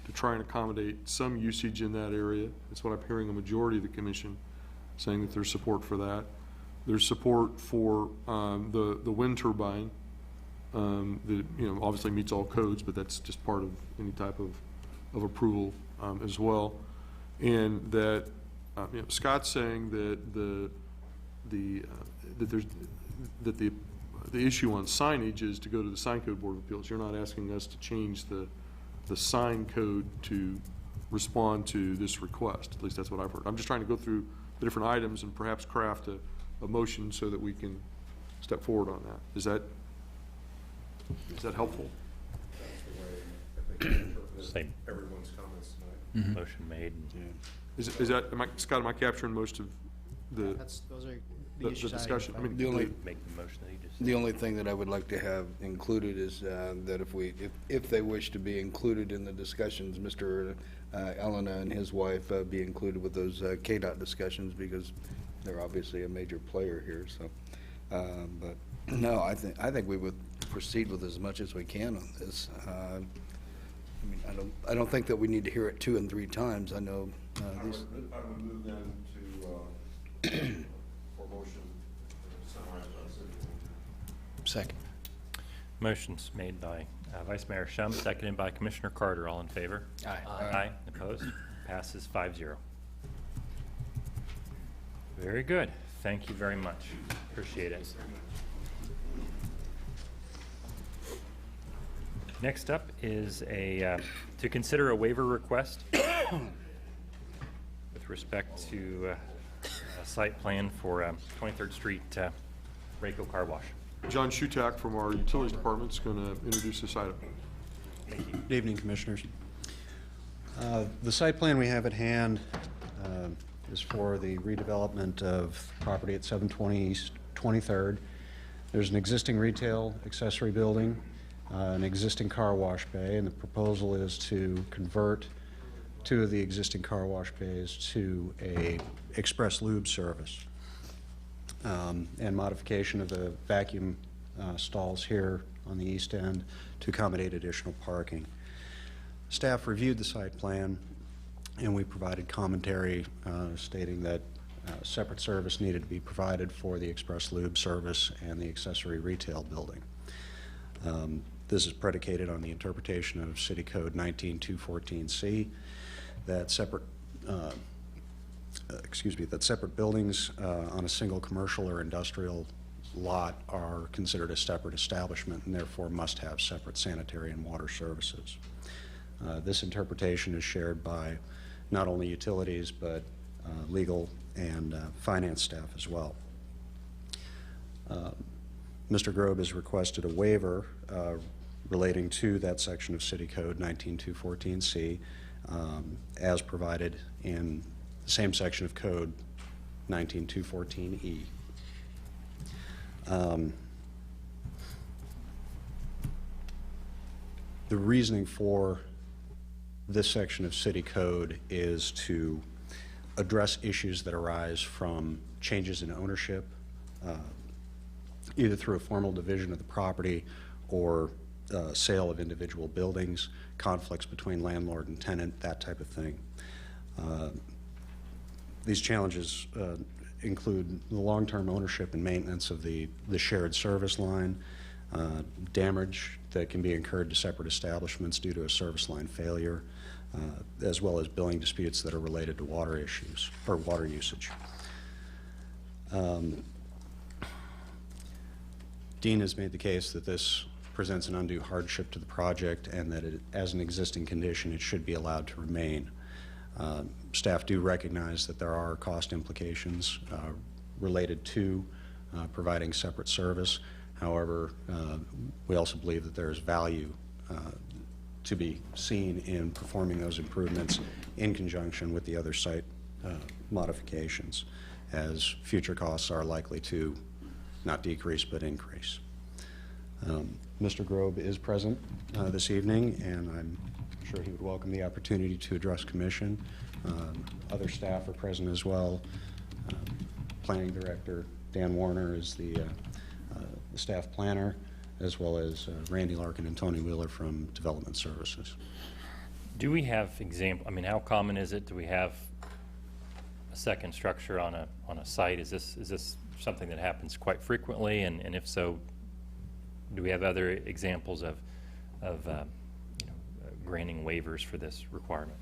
to try and accommodate some usage in that area. That's what I'm hearing a majority of the commission saying, that there's support for that. There's support for the wind turbine that obviously meets all codes, but that's just part of any type of approval as well. And that Scott's saying that the issue on signage is to go to the Sign Code Board of Appeals. You're not asking us to change the sign code to respond to this request. At least that's what I've heard. I'm just trying to go through the different items and perhaps craft a motion so that we can step forward on that. Is that helpful? That's the way I think Same. everyone's comments tonight. Motion made. Is that, Scott, am I capturing most of the? Those are the issues discussion. I mean, The only, Make the motion that you just. the only thing that I would like to have included is that if they wish to be included in the discussions, Mr. Elena and his wife be included with those KDOT discussions, because they're obviously a major player here, so. But, no, I think we would proceed with as much as we can on this. I mean, I don't think that we need to hear it 2 and 3 times. I know these. I would move then to, for motion summarized by the city. Second. Motion's made by Vice Mayor Shum, seconded by Commissioner Carter. All in favor? Aye. Aye. Opposed? Passes 5-0. Very good. Thank you very much. Appreciate it. Next up is to consider a waiver request with respect to a site plan for 23rd Street Rayco Car Wash. John Shutak from our Utilities Department is going to introduce this item. Thank you. Good evening, Commissioners. The site plan we have at hand is for the redevelopment of property at 720 East 23rd. There's an existing retail accessory building, an existing car wash bay, and the proposal is to convert 2 of the existing car wash bays to a express lube service, and modification of the vacuum stalls here on the east end to accommodate additional parking. Staff reviewed the site plan, and we provided commentary stating that separate service needed to be provided for the express lube service and the accessory retail building. This is predicated on the interpretation of City Code 19214C that separate buildings on a single commercial or industrial lot are considered a separate establishment and therefore must have separate sanitary and water services. This interpretation is shared by not only utilities but legal and finance staff as well. Mr. Grobe has requested a waiver relating to that section of City Code 19214C as provided in the same section of Code 19214E. The reasoning for this section of City Code is to address issues that arise from changes in ownership, either through a formal division of the property or sale of individual buildings, conflicts between landlord and tenant, that type of thing. These challenges include the long-term ownership and maintenance of the shared service line, damage that can be incurred to separate establishments due to a service line failure, as well as billing disputes that are related to water issues or water usage. Dean has made the case that this presents an undue hardship to the project and that it, as an existing condition, it should be allowed to remain. Staff do recognize that there are cost implications related to providing separate service. However, we also believe that there is value to be seen in performing those improvements in conjunction with the other site modifications, as future costs are likely to not decrease but increase. Mr. Grobe is present this evening, and I'm sure he would welcome the opportunity to address Commission. Other staff are present as well. Planning Director Dan Warner is the staff planner, as well as Randy Larkin and Tony Wheeler from Development Services. Do we have I mean, how common is it? Do we have a second structure on a site? Is this something that happens quite frequently? And if so, do we have other examples of granting waivers for this requirement?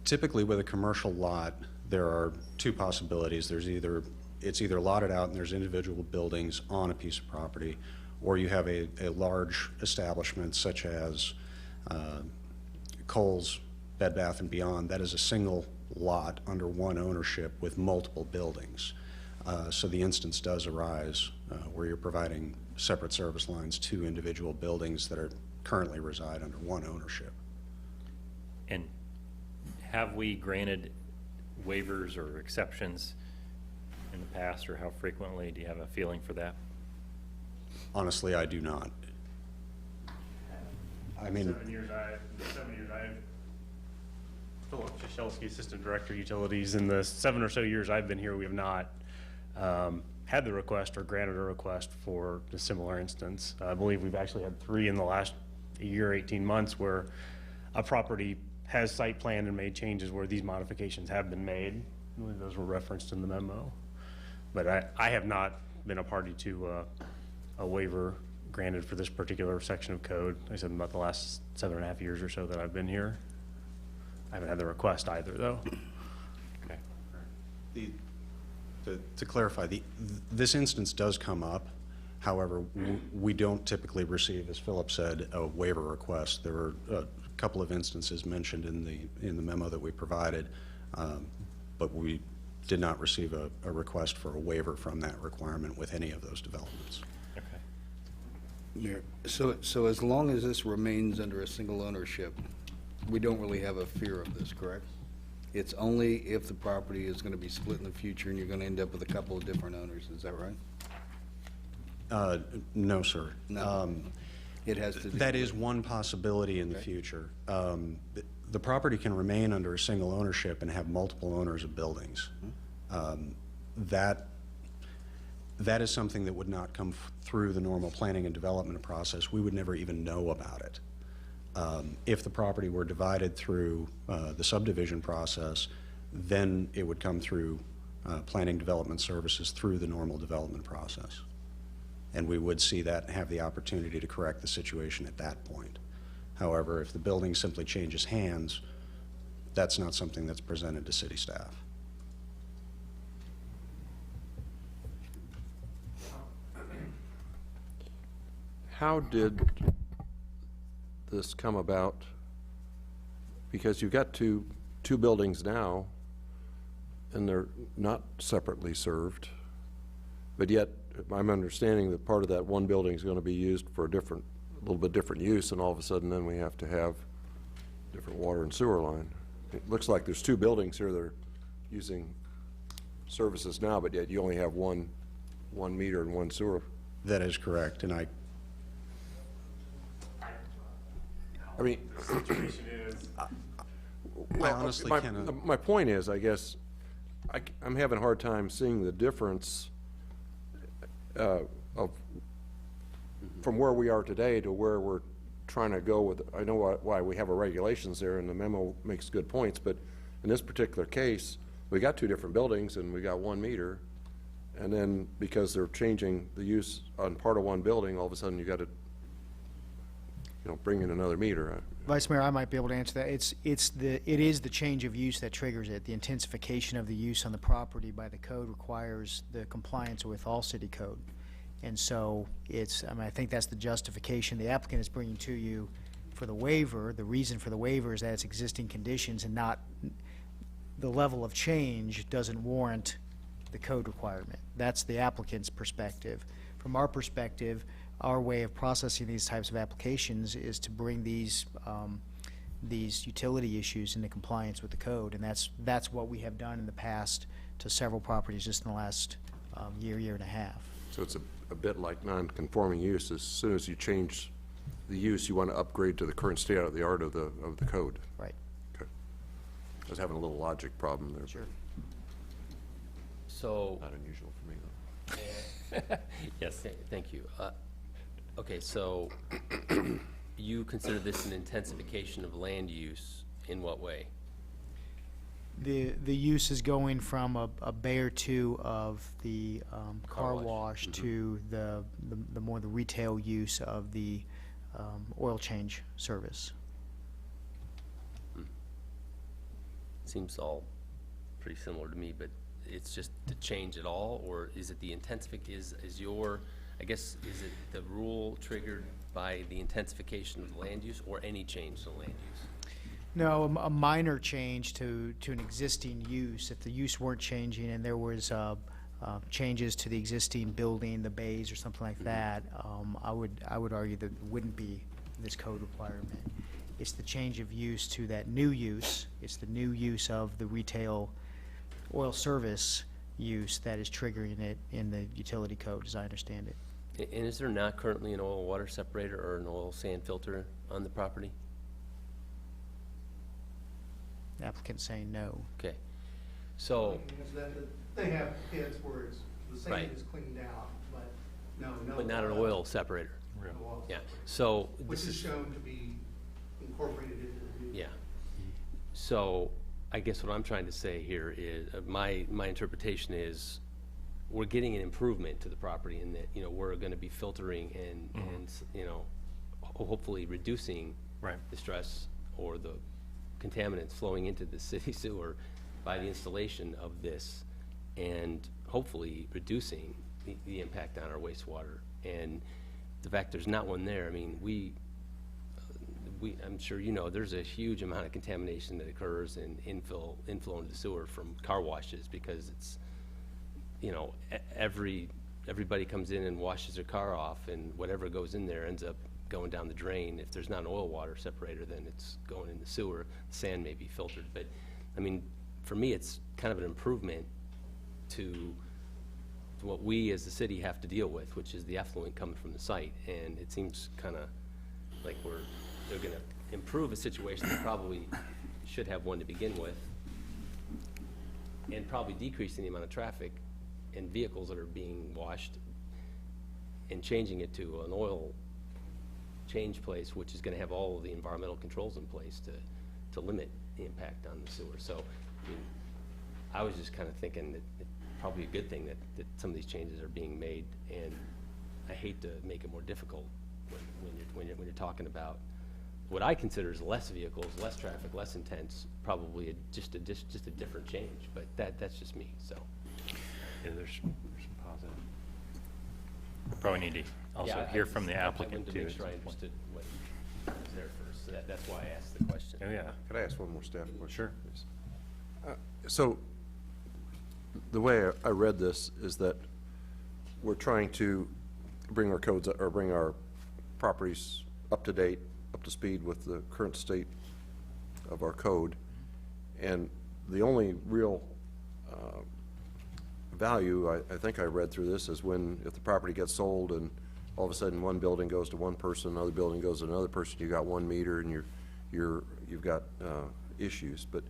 Typically, with a commercial lot, there are 2 possibilities. It's either lotted out and there's individual buildings on a piece of property, or you have a large establishment such as Kohl's, Bed Bath & Beyond. That is a single lot under one ownership with multiple buildings. So the instance does arise where you're providing separate service lines to individual buildings that are currently reside under one ownership. And have we granted waivers or exceptions in the past, or how frequently? Do you have a feeling for that? Honestly, I do not. I mean, 7 years I've Philip Jashelski, Assistant Director Utilities. In the 7 or so years I've been here, we have not had the request or granted a request for a similar instance. I believe we've actually had 3 in the last year, 18 months, where a property has site planned and made changes where these modifications have been made. I believe those were referenced in the memo. But I have not been a party to a waiver granted for this particular section of code. I said about the last 7.5 years or so that I've been here. I haven't had the request either, though. okay. To clarify, this instance does come up. However, we don't typically receive, as Philip said, a waiver request. There were a couple of instances mentioned in the memo that we provided, but we did not receive a request for a waiver from that requirement with any of those developments. Mayor, so as long as this remains under a single ownership, we don't really have a fear of this, correct? It's only if the property is going to be split in the future and you're going to end up with a couple of different owners, is that right? No, sir. No. It has to do That is one possibility in the future. The property can remain under a single ownership and have multiple owners of buildings. That is something that would not come through the normal planning and development process. We would never even know about it. If the property were divided through the subdivision process, then it would come through planning development services through the normal development process. And we would see that and have the opportunity to correct the situation at that point. However, if the building simply changes hands, that's not something that's presented to city staff. How did this come about? Because you've got two buildings now, and they're not separately served, but yet I'm understanding that part of that one building is going to be used for a little bit different use, and all of a sudden then we have to have different water and sewer line. It looks like there's 2 buildings here that are using services now, but yet you only have one meter and one sewer. That is correct, and I mean, The situation is, I honestly cannot. My point is, I guess, I'm having a hard time seeing the difference from where we are today to where we're trying to go with. I know why we have our regulations there, and the memo makes good points, but in this particular case, we got 2 different buildings and we got 1 meter, and then because they're changing the use on part of one building, all of a sudden you got to, bring in another meter. Vice Mayor, I might be able to answer that. It is the change of use that triggers it. The intensification of the use on the property by the code requires the compliance with all city code. And so I think that's the justification the applicant is bringing to you for the waiver. The reason for the waiver is that it's existing conditions and not the level of change doesn't warrant the code requirement. That's the applicant's perspective. From our perspective, our way of processing these types of applications is to bring these utility issues into compliance with the code, and that's what we have done in the past to several properties just in the last year and a half. So it's a bit like non-conforming use. As soon as you change the use, you want to upgrade to the current state of the art of the code. Right. Okay. I was having a little logic problem there. Sure. So, Not unusual for me, though. yes, thank you. Okay, so you consider this an intensification of land use in what way? The use is going from a bay or two of the car wash to the more the retail use of the oil change service. Seems all pretty similar to me, but it's just to change it all, or is it the is your, I guess, is it the rule triggered by the intensification of the land use or any change to land use? No, a minor change to an existing use. If the use weren't changing and there was changes to the existing building, the bays or something like that, I would argue that it wouldn't be this code requirement. It's the change of use to that new use. It's the new use of the retail oil service use that is triggering it in the utility code, as I understand it. And is there not currently an oil water separator or an oil sand filter on the property? The applicant's saying no. Okay. So, They have pits where the Right. sand is cleaned out, but no. but not an oil separator? no oil, Yeah. So, Which this is shown to be incorporated into the new. Yeah. So I guess what I'm trying to say here is, my interpretation is, we're getting an improvement to the property in that, you know, we're gonna be filtering and, you know, hopefully reducing the stress or the contaminants flowing into the city sewer by the installation of this, and hopefully reducing the impact on our wastewater. And the fact there's not one there, I mean, I'm sure you know, there's a huge amount of contamination that occurs in inflow into the sewer from car washes, because it's, you know, everybody comes in and washes their car off, and whatever goes in there ends up going down the drain. If there's not an oil water separator, then it's going in the sewer. The sand may be filtered, but, I mean, for me, it's kind of an improvement to what we as the city have to deal with, which is the effluent coming from the site. And it seems kind of like they're going to improve a situation that probably should have one to begin with, and probably decreasing the amount of traffic and vehicles that are being washed, and changing it to an oil change place, which is going to have all of the environmental controls in place to limit the impact on the sewer. So, I mean, I was just kind of thinking that it's probably a good thing that some of these changes are being made, and I hate to make it more difficult when you're talking about what I consider is less vehicles, less traffic, less intense, probably just a different change. But that's just me. So Yeah, there's some positive. Probably need to also hear from the applicant I wanted too. to make sure I understood what was there first. So that's why I asked the question. Oh, yeah. Could I ask one more staff question? Sure. please? So, the way I read this is that we're trying to bring our codes, or bring our properties up to date, up to speed with the current state of our code. And the only real value, I think I read through this, is if the property gets sold and all of a sudden one building goes to one person, another building goes to another person, you got one meter and you've got issues. But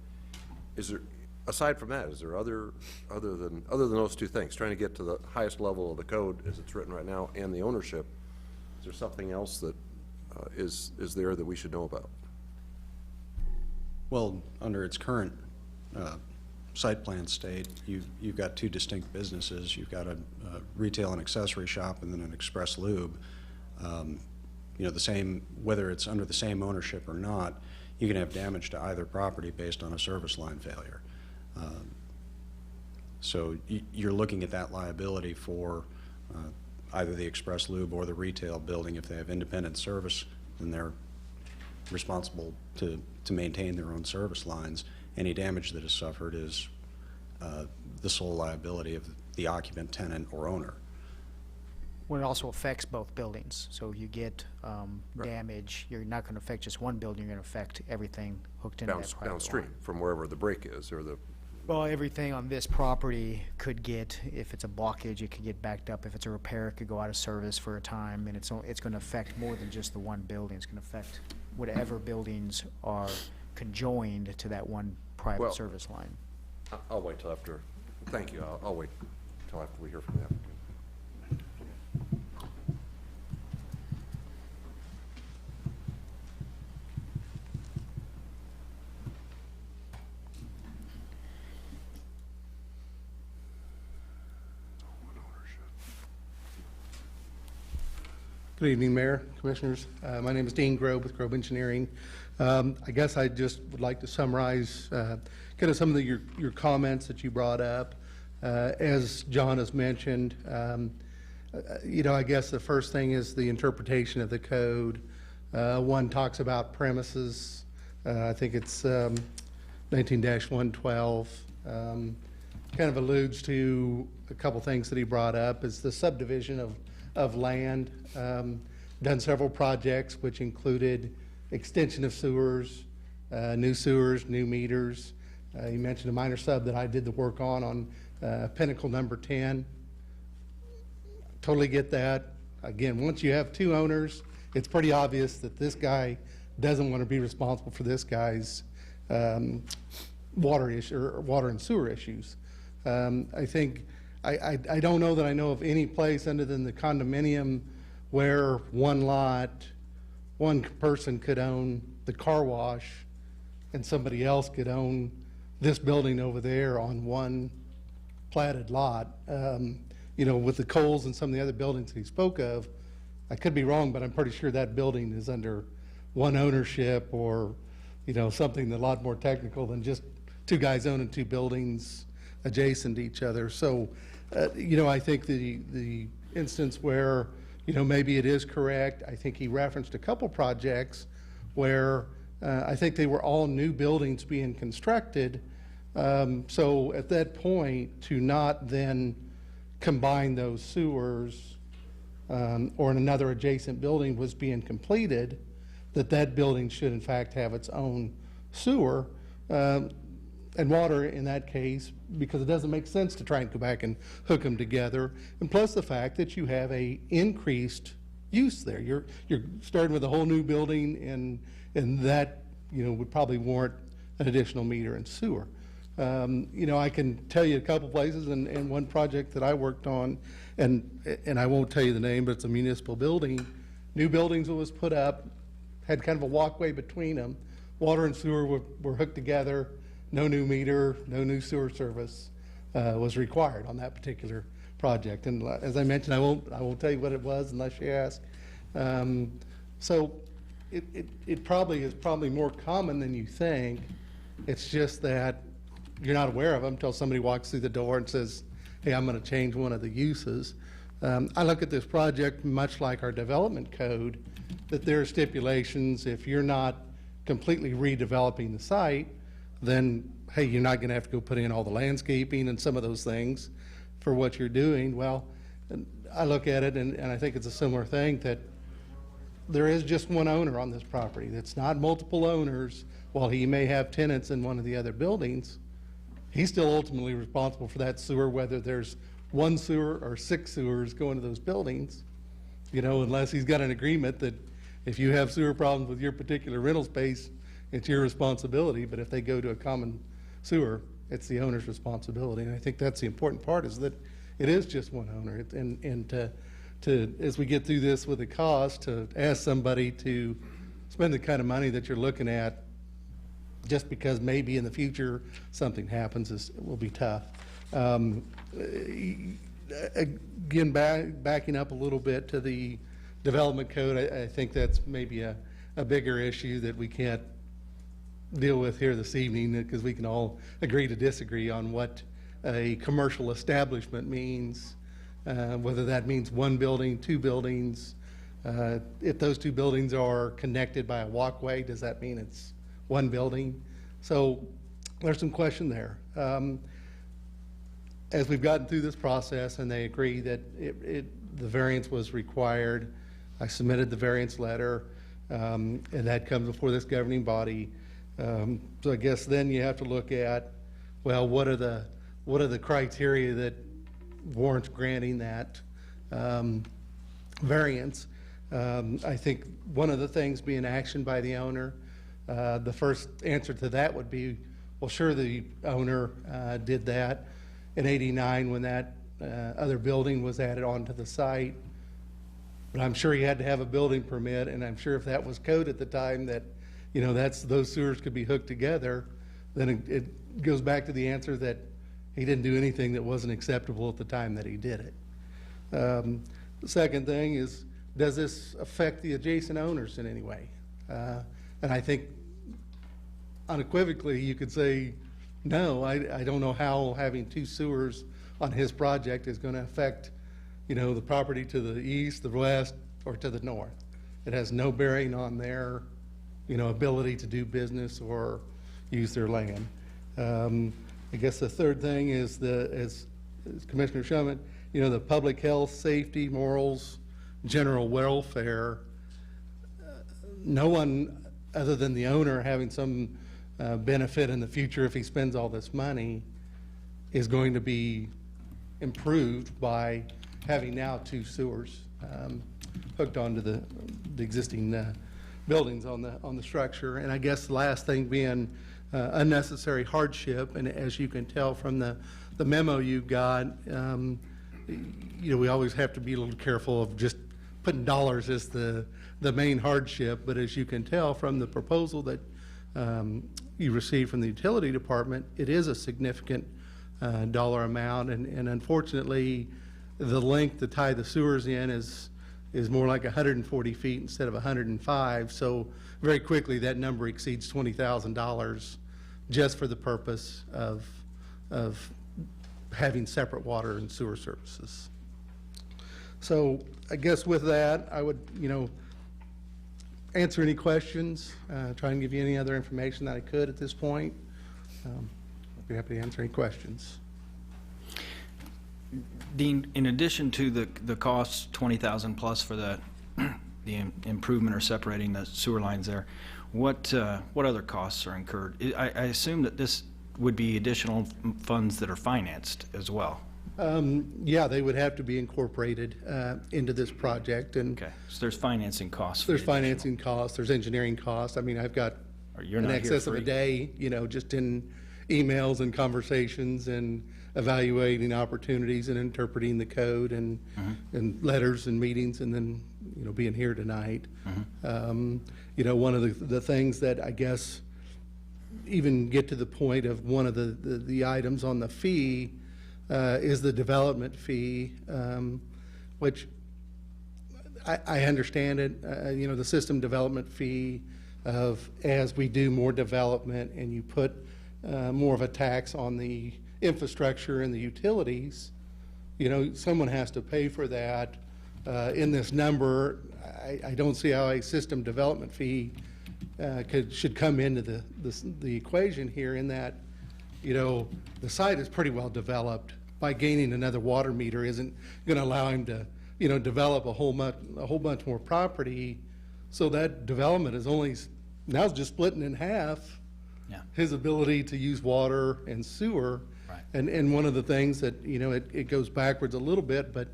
is there, aside from that, is there other than those two things, trying to get to the highest level of the code as it's written right now and the ownership, is there something else that is there that we should know about? Well, under its current site plan state, you've got two distinct businesses. You've got a retail and accessory shop, and then an express lube. You know, whether it's under the same ownership or not, you can have damage to either property based on a service line failure. So you're looking at that liability for either the express lube or the retail building. If they have independent service, then they're responsible to maintain their own service lines. Any damage that is suffered is the sole liability of the occupant, tenant, or owner. Well, it also affects both buildings. So you get damage, you're not going to affect just one building, you're going to affect everything hooked into that private Downstream, line. from wherever the break is, or the, Well, everything on this property could get, if it's a blockage, it could get backed up. If it's a repair, it could go out of service for a time, and it's going to affect more than just the one building. It's going to affect whatever buildings are conjoined to that one private Well, service line. I'll wait till after, thank you, I'll wait till after we hear from the applicant. Good evening, Mayor, Commissioners. My name is Dean Grobe with Grobe Engineering. I guess I just would like to summarize kind of some of your comments that you brought up. As John has mentioned, you know, I guess the first thing is the interpretation of the code. One talks about premises. I think it's 19-112. Kind of alludes to a couple things that he brought up, is the subdivision of land. Done several projects which included extension of sewers, new meters. You mentioned a minor sub that I did the work on Pinnacle number 10. Totally get that. Again, once you have two owners, it's pretty obvious that this guy doesn't want to be responsible for this guy's water issue or water and sewer issues. I think I don't know that I know of any place other than the condominium where one lot, one person could own the car wash and somebody else could own this building over there on one platted lot. You know, with the Kohl's and some of the other buildings he spoke of, I could be wrong, but I'm pretty sure that building is under one ownership or, you know, something a lot more technical than just two guys owning two buildings adjacent to each other. So, you know, I think the instance where, you know, maybe it is correct. I think he referenced a couple projects where I think they were all new buildings being constructed. So at that point, to not then combine those sewers or in another adjacent building was being completed, that building should in fact have its own sewer and water in that case, because it doesn't make sense to try and go back and hook them together. And plus the fact that you have a increased use there. You're starting with a whole new building, and that, you know, would probably warrant an additional meter and sewer. You know, I can tell you a couple places, and one project that I worked on, and I won't tell you the name, but it's a municipal building. New buildings that was put up, had kind of a walkway between them. Water and sewer were hooked together. No new meter, no new sewer service was required on that particular project. And as I mentioned, I won't tell you what it was unless you ask. So it probably is more common than you think. It's just that you're not aware of them until somebody walks through the door and says, hey, I'm going to change one of the uses. I look at this project much like our development code, that there are stipulations. If you're not completely redeveloping the site, then, hey, you're not going to have to go put in all the landscaping and some of those things for what you're doing. Well, I look at it, and I think it's a similar thing, that there is just one owner on this property. It's not multiple owners. While he may have tenants in one of the other buildings, he's still ultimately responsible for that sewer, whether there's one sewer or 6 sewers going to those buildings, you know, unless he's got an agreement that if you have sewer problems with your particular rental space, it's your responsibility. But if they go to a common sewer, it's the owner's responsibility. And I think that's the important part, is that it is just one owner. And to as we get through this with the cost, to ask somebody to spend the kind of money that you're looking at just because maybe in the future something happens will be tough. Again, backing up a little bit to the development code, I think that's maybe a bigger issue that we can't deal with here this evening, because we can all agree to disagree on what a commercial establishment means, whether that means one building, 2 buildings. If those 2 buildings are connected by a walkway, does that mean it's one building? So there's some question there. As we've gotten through this process and they agree that the variance was required, I submitted the variance letter, and that comes before this governing body. So I guess then you have to look at, well, what are the criteria that warrants granting that variance? I think one of the things being action by the owner. The first answer to that would be, well, sure, the owner did that in '89 when that other building was added onto the site. But I'm sure he had to have a building permit, and I'm sure if that was code at the time that, you know, those sewers could be hooked together, then it goes back to the answer that he didn't do anything that wasn't acceptable at the time that he did it. The second thing is, does this affect the adjacent owners in any way? And I think unequivocally you could say, no, I don't know how having 2 sewers on his project is going to affect, you know, the property to the east, the west, or to the north. It has no bearing on their, you know, ability to do business or use their land. I guess the third thing is as Commissioner Shuman, you know, the public health, safety, morals, general welfare. No one other than the owner having some benefit in the future if he spends all this money. is going to be improved by having now 2 sewers hooked onto the existing buildings on the structure. And I guess the last thing being unnecessary hardship. And as you can tell from the memo you got, we always have to be a little careful of just putting dollars as the main hardship. But as you can tell from the proposal that you received from the utility department, it is a significant dollar amount. And unfortunately, the length to tie the sewers in is more like 140 feet instead of 105. So very quickly, that number exceeds $20,000 just for the purpose of having separate water and sewer services. So I guess with that, I would, answer any questions, try and give you any other information that I could at this point. I'd be happy to answer any questions. Dean, in addition to the costs, 20,000 plus for the improvement or separating the sewer lines there, what other costs are incurred? I assume that this would be additional funds that are financed as well. Yeah, they would have to be incorporated into this project. And okay, so there's financing costs. There's financing costs. There's engineering costs. I mean, I've got in excess of a day, just in emails and conversations and evaluating opportunities and interpreting the code and letters and meetings, and then being here tonight. One of the things that I guess even get to the point of one of the items on the fee is the development fee, which I understand it. The system development fee of as we do more development and you put more of a tax on the infrastructure and the utilities, someone has to pay for that. In this number, I don't see how a system development fee should come into the equation here, in that, the site is pretty well developed. By gaining another water meter isn't going to allow him to, develop a whole bunch more property. So that development is now it's just splitting in half. Yeah. His ability to use water and sewer. Right. And one of the things that, it goes backwards a little bit, but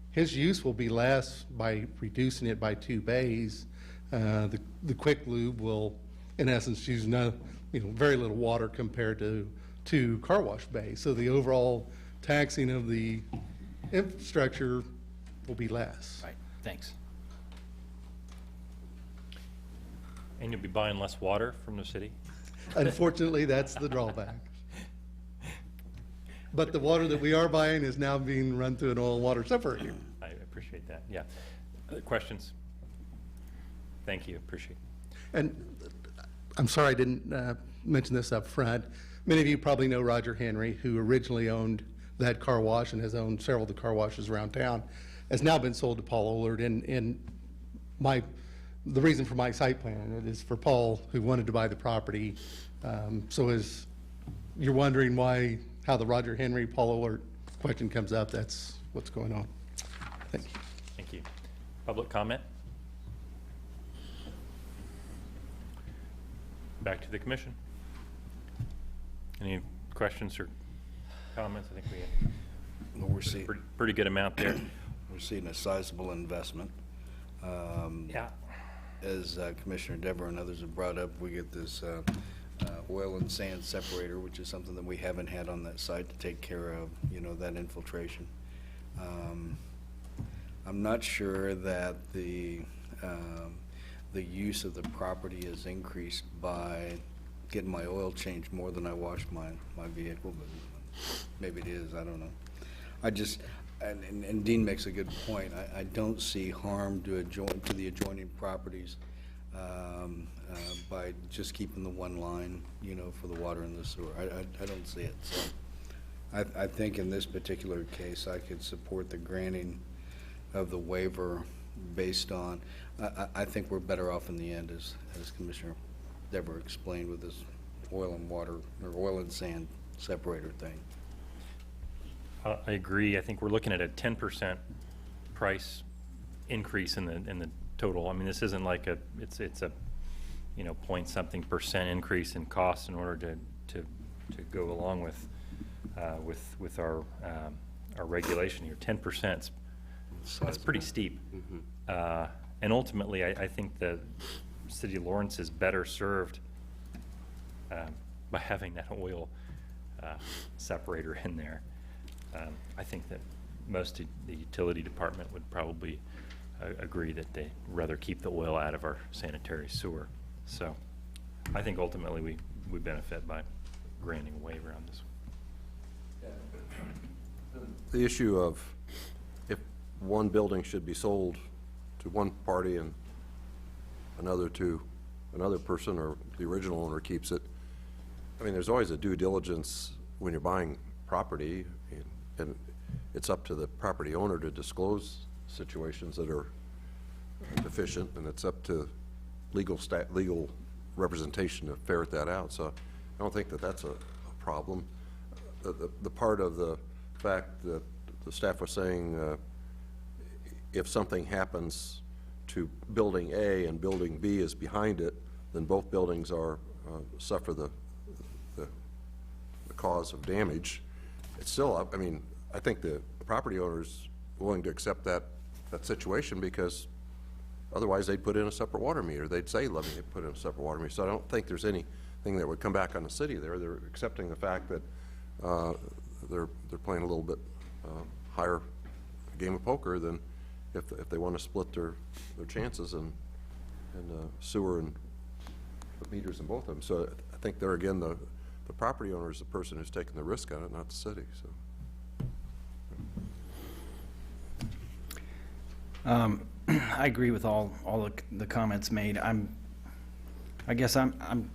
his use will be less by reducing it by 2 bays. The quick lube will, in essence, use very little water compared to car wash bays. So the overall taxing of the infrastructure will be less. Right, thanks. And you'll be buying less water from the city? Unfortunately, that's the drawback. But the water that we are buying is now being run through an oil and water separator. I appreciate that, yeah. Other questions? Thank you, appreciate it. And I'm sorry I didn't mention this up front. Many of you probably know Roger Henry, who originally owned that car wash and has owned several of the car washes around town, has now been sold to Paul Ohlert. And the reason for my site plan is for Paul, who wanted to buy the property. So as you're wondering how the Roger Henry, Paul Ohlert question comes up, that's what's going on. Thank you. Thank you. Public comment? Back to the commission. Any questions or comments? I think we Well, we're had seeing, a pretty good amount there. we're seeing a sizable investment. Yeah. As Commissioner Dever and others have brought up, we get this oil and sand separator, which is something that we haven't had on that site to take care of, that infiltration. I'm not sure that the use of the property is increased by getting my oil changed more than I wash my vehicle, but maybe it is, I don't know. And Dean makes a good point. I don't see harm to the adjoining properties by just keeping the one line, for the water and the sewer. I don't see it. So I think in this particular case, I could support the granting of the waiver based on, I think we're better off in the end, as Commissioner Dever explained, with this oil and water, or oil and sand separator thing. I agree. I think we're looking at a 10% price increase in the total. I mean, this isn't like it's a point something % increase in cost in order to go along with with our regulation here. 10%, that's pretty steep. And ultimately, I think the city of Lawrence is better served by having that oil separator in there. I think that most of the utility department would probably agree that they'd rather keep the oil out of our sanitary sewer. So I think ultimately we benefit by granting a waiver on this. The issue of if one building should be sold to one party and another to another person, or the original owner keeps it. I mean, there's always a due diligence when you're buying property, and it's up to the property owner to disclose situations that are deficient, and it's up to legal representation to ferret that out. So I don't think that that's a problem. The part of the fact that the staff was saying, if something happens to building A and building B is behind it, then both buildings are suffer the cause of damage. It's still, I mean, I think the property owner's willing to accept that situation, because otherwise they'd put in a separate water meter. They'd say, let me put in a separate water meter. So I don't think there's anything that would come back on the city there. They're accepting the fact that they're playing a little bit higher game of poker than if they want to split their chances and sewer and put meters in both of them. So I think there again, the property owner is the person who's taking the risk on it, not the city. So. I agree with all the comments made. I guess I'm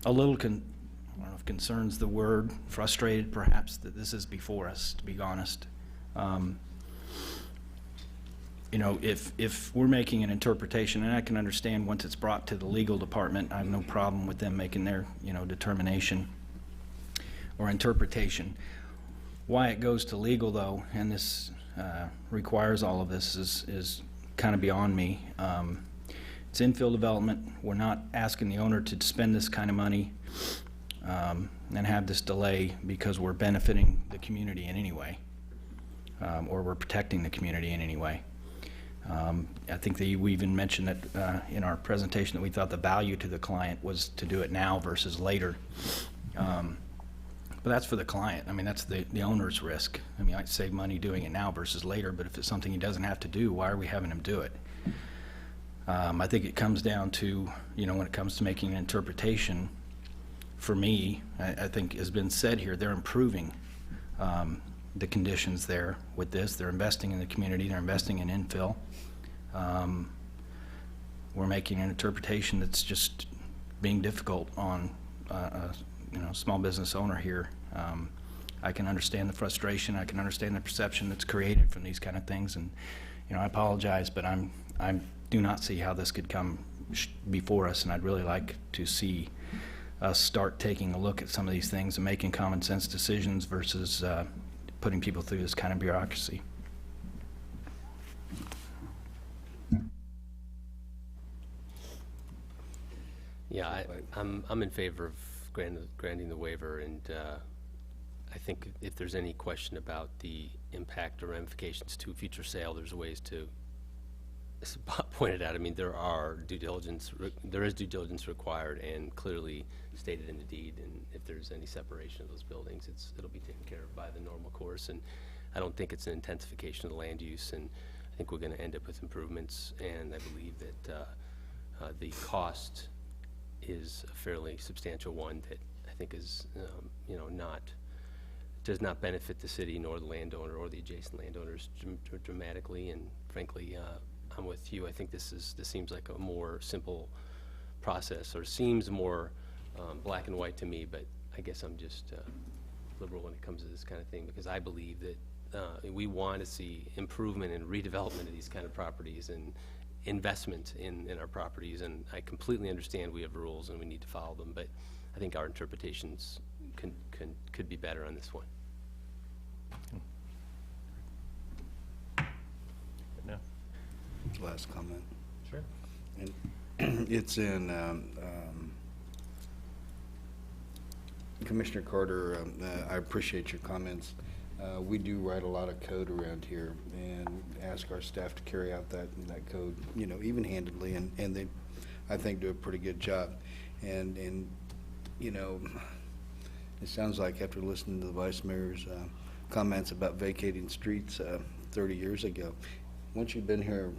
a little I don't know if concerned's the word, frustrated perhaps that this is before us, to be honest. You know, if we're making an interpretation, and I can understand once it's brought to the legal department, I have no problem with them making their, determination or interpretation. Why it goes to legal though, and this requires all of this, is kind of beyond me. It's infill development. We're not asking the owner to spend this kind of money and have this delay because we're benefiting the community in any way, or we're protecting the community in any way. I think that we even mentioned that in our presentation that we thought the value to the client was to do it now versus later. But that's for the client. I mean, that's the owner's risk. I mean, I'd save money doing it now versus later, but if it's something he doesn't have to do, why are we having him do it? I think it comes down to, when it comes to making an interpretation, for me, I think has been said here, they're improving the conditions there with this. They're investing in the community. They're investing in infill. We're making an interpretation that's just being difficult on a small business owner here. I can understand the frustration. I can understand the perception that's created from these kind of things, and I apologize, but I do not see how this could come before us, and I'd really like to see us start taking a look at some of these things and making common sense decisions versus putting people through this kind of bureaucracy. Yeah, I'm in favor of granting the waiver, and I think if there's any question about the impact or ramifications to future sale, there's ways to, as Bob pointed out, I mean, there is due diligence required and clearly stated in the deed, and if there's any separation of those buildings, it'll be taken care of by the normal course, and I don't think it's an intensification of the land use, and I think we're going to end up with improvements, and I believe that the cost is a fairly substantial one that I think is, does not benefit the city nor the landowner or the adjacent landowners dramatically, and frankly, I'm with you. I think this seems like a more simple process, or seems more black and white to me, but I guess I'm just liberal when it comes to this kind of thing, because I believe that we want to see improvement and redevelopment of these kind of properties and investment in our properties, and I completely understand we have rules and we need to follow them, but I think our interpretations could be better on this one. No. Last comment. Sure. And it's in Commissioner Carter, I appreciate your comments. We do write a lot of code around here and ask our staff to carry out that code, even-handedly, and they, I think, do a pretty good job. And it sounds like after listening to the Vice Mayor's comments about vacating streets 30 years ago, once you've been here,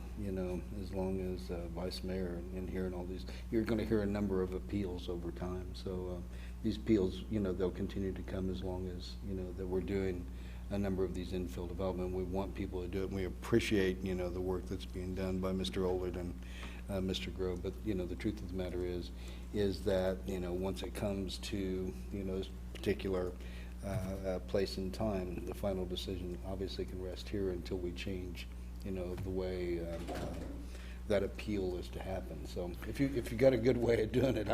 as long as Vice Mayor and hearing all these, you're going to hear a number of appeals over time. So these appeals, they'll continue to come as long as, that we're doing a number of these infill development. We want people to do it, and we appreciate, the work that's being done by Mr. Ollard and Mr. Grove. But, the truth of the matter is that, once it comes to, this particular place and time, the final decision obviously can rest here until we change, the way that appeal is to happen. So if you got a good way of doing it,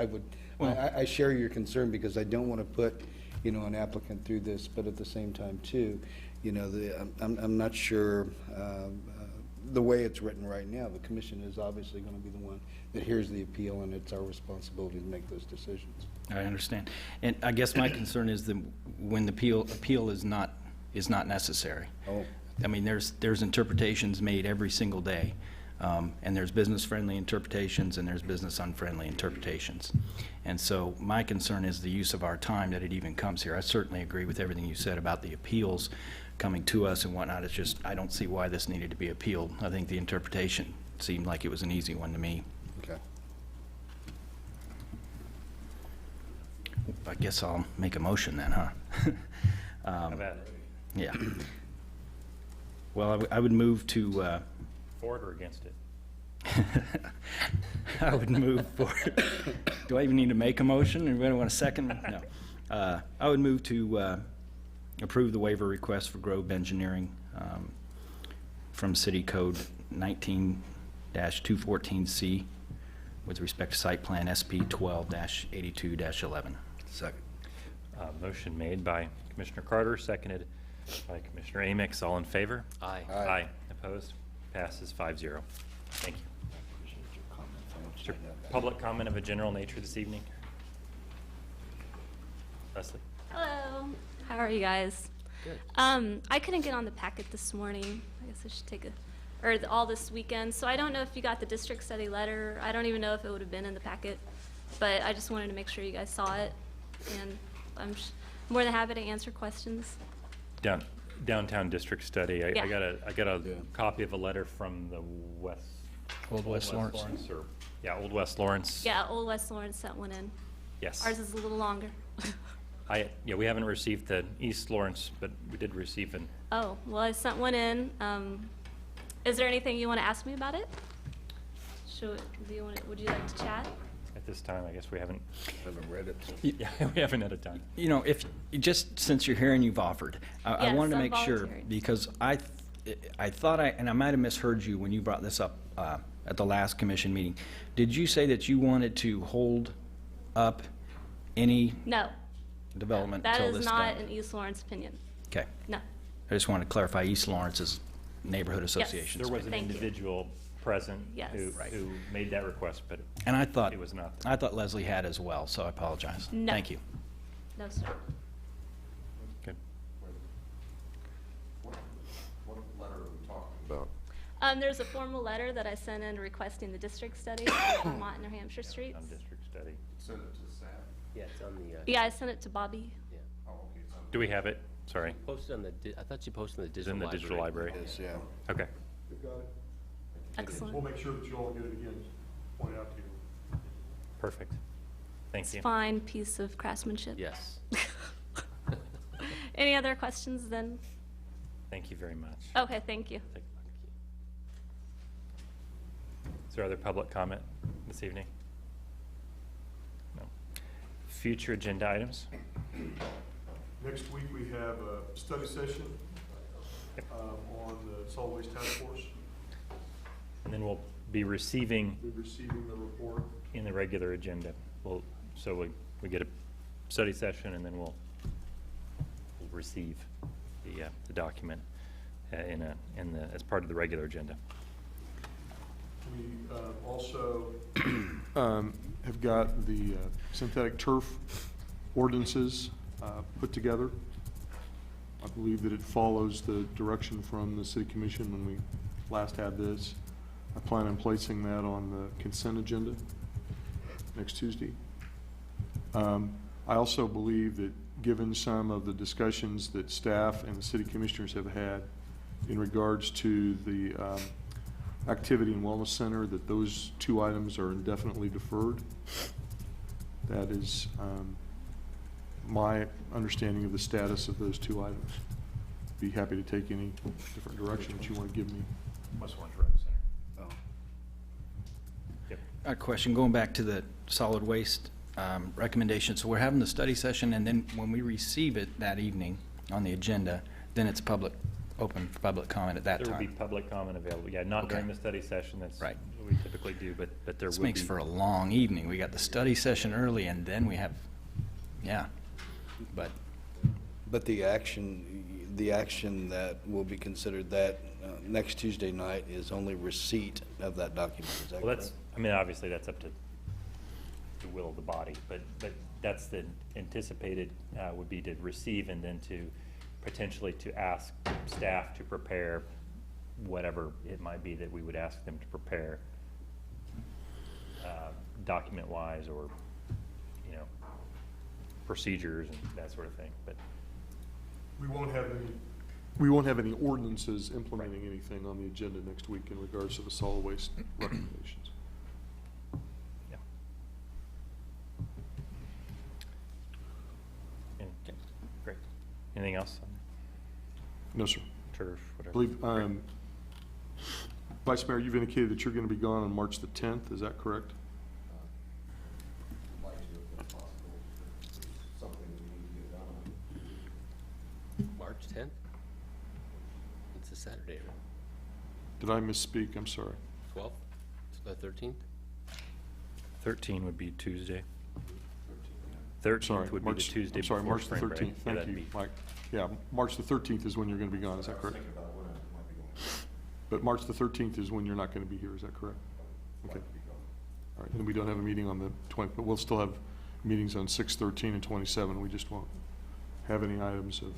I share your concern, because I don't want to put, an applicant through this, but at the same time too, I'm not sure the way it's written right now. The commission is obviously going to be the one that hears the appeal, and it's our responsibility to make those decisions. I understand. And I guess my concern is that when the appeal is not necessary. Oh. I mean, there's interpretations made every single day, and there's business-friendly interpretations and there's business-unfriendly interpretations. And so my concern is the use of our time that it even comes here. I certainly agree with everything you said about the appeals coming to us and whatnot. It's just, I don't see why this needed to be appealed. I think the interpretation seemed like it was an easy one to me. Okay. I guess I'll make a motion then, huh? How about it? Yeah. Well, I would move to, For it or against it? I would move for it. Do I even need to make a motion? Anybody want a second? No. I would move to approve the waiver request for Grove Engineering from City Code 19-214C with respect to site plan SP 12-82-11. Second. Motion made by Commissioner Carter, seconded by Commissioner Amix. All in favor? Aye. Aye. Opposed? Passes 5-0. Thank you. Is there public comment of a general nature this evening? Leslie? Hello. How are you guys? Good. I couldn't get on the packet this morning. I guess I should take all this weekend. So I don't know if you got the district study letter. I don't even know if it would have been in the packet, but I just wanted to make sure you guys saw it. And I'm more than happy to answer questions. Downtown district study. I Yeah. got a copy of a letter from the Old West Lawrence. Old West Lawrence. Yeah, Old West Lawrence sent one in. Yes. Ours is a little longer. We haven't received the East Lawrence, but we did receive an. Oh, well, I sent one in. Is there anything you want to ask me about it? Would you like to chat? At this time, I guess we haven't. Haven't read it. Yeah, we haven't had a time. If just since you're here and you've offered, I Yes, wanted to I'm make sure, volunteering. because I thought and I might have misheard you when you brought this up at the last commission meeting. Did you say that you wanted to hold up any No, development that until is this not done? an East Lawrence opinion. Okay. No. I just wanted to clarify East Lawrence's neighborhood association. There was an Thank you. individual present Yes. who made that request, but And I thought it was not. I thought Leslie had as well, so I apologize. No. Thank you. No, sir. Good. What letter are we talking about? There's a formal letter that I sent in requesting the district study for Vermont and New Hampshire streets. On district study. Send it to staff. Yeah, it's on the, Yeah, I sent it to Bobby. Oh, okay, it's on. Do we have it? Sorry. posted on the, I thought you posted on the It's in digital the digital library. Yes, yeah. Okay. We've got it. Excellent. We'll make sure that you all get it again, point out to you. Perfect. Thank you. Fine piece of craftsmanship. Yes. Any other questions then? Thank you very much. Okay, thank you. Take a look. Is there other public comment this evening? No. Future agenda items? Next week, we have a study session on the solid waste task force. And then we'll be receiving We're receiving the report. in the regular agenda. So we get a study session, and then we'll receive the document as part of the regular agenda. We also have got the synthetic turf ordinances put together. I believe that it follows the direction from the city commission when we last had this. I plan on placing that on the consent agenda next Tuesday. I also believe that given some of the discussions that staff and the city commissioners have had in regards to the Activity and Wellness Center, that those two items are indefinitely deferred. That is my understanding of the status of those two items. Be happy to take any different direction that you want to give me. West Orange Rec Center. Oh. Yep. A question, going back to the solid waste recommendation. So we're having the study session, and then when we receive it that evening on the agenda, then it's open for public comment at that There will be time. public comment available. Yeah, not Okay. during the study session. That's Right. what we typically do, but there This will be. makes for a long evening. We got the study session early, and then we have, yeah, but But the action that will be considered that next Tuesday night is only receipt of that document, is that Well, correct? that's, I mean, obviously, that's up to the will of the body, but that's the anticipated, would be to receive and then to potentially to ask staff to prepare whatever it might be that we would ask them to prepare, document-wise or, you know, procedures and that sort of thing, but. We won't have any ordinances implementing anything on the agenda next week in regards to the solid waste recommendations. Yeah. Okay, great. Anything else? No, sir. Turf, I whatever. believe, Vice Mayor, you've indicated that you're going to be gone on March the 10th, is that correct? March 10th? It's a Saturday, right? Did I misspeak? I'm sorry. 12th? It's the 13th? 13 would be Tuesday. Sorry, 13th would be the March- Tuesday I'm sorry, before March the spring break. 13th. Yeah, Thank that'd you, be- Mike. Yeah, March the 13th is when you're going to be gone, is that correct? But March the 13th is when you're not going to be here, is that correct? Okay. All right, and we don't have a meeting on the 20th, but we'll still have meetings on 6, 13, and 27. We just won't have any items of,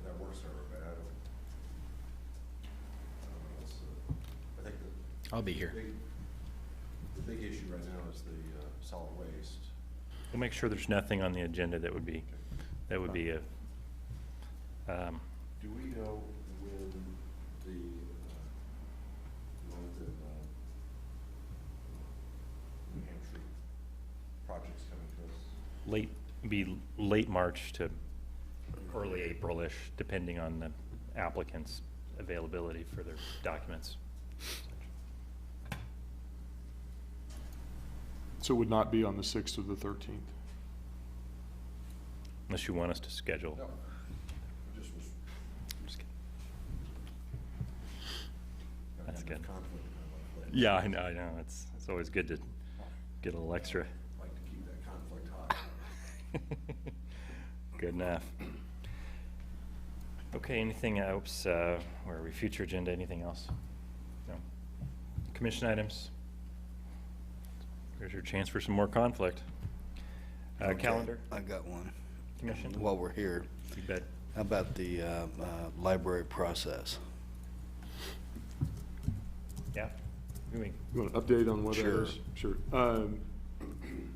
That works for everybody. I think I'll be here. the big issue right now is the solid waste. We'll make sure there's nothing on the agenda that would be a, Do we know when the New Hampshire project's coming to us? late March to early April-ish, depending on the applicant's availability for their documents. so it would not be on the 6th or the 13th? Unless you want us to schedule. No. I just was. I'm just kidding. gotta That's have good. conflict in my life. Yeah, I know. It's always good to get a little extra. Like to keep that conflict high. Good enough. Okay, anything else? Where are we? Future agenda, anything else? No? Commission items? There's your chance for some more conflict. Okay, Calendar, I got one. commission? While we're here, You bet. how about the library process? Yeah? You want an update on what that Sure. is? Sure.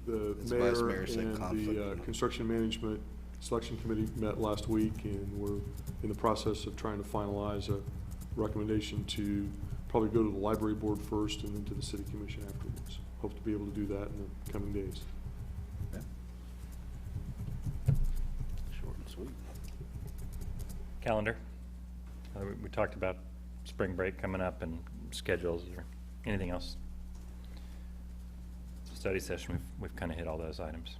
The As the Vice mayor Mayor said, and conflict, the you know. construction management selection committee met last week, and we're in the process of trying to finalize a recommendation to probably go to the library board first and then to the city commission afterwards. Hope to be able to do that in the coming days. Short and sweet. Calendar? We talked about spring break coming up and schedules or anything else? Study session, we've kind of hit all those items.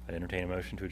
I'd entertain a motion to adjourn.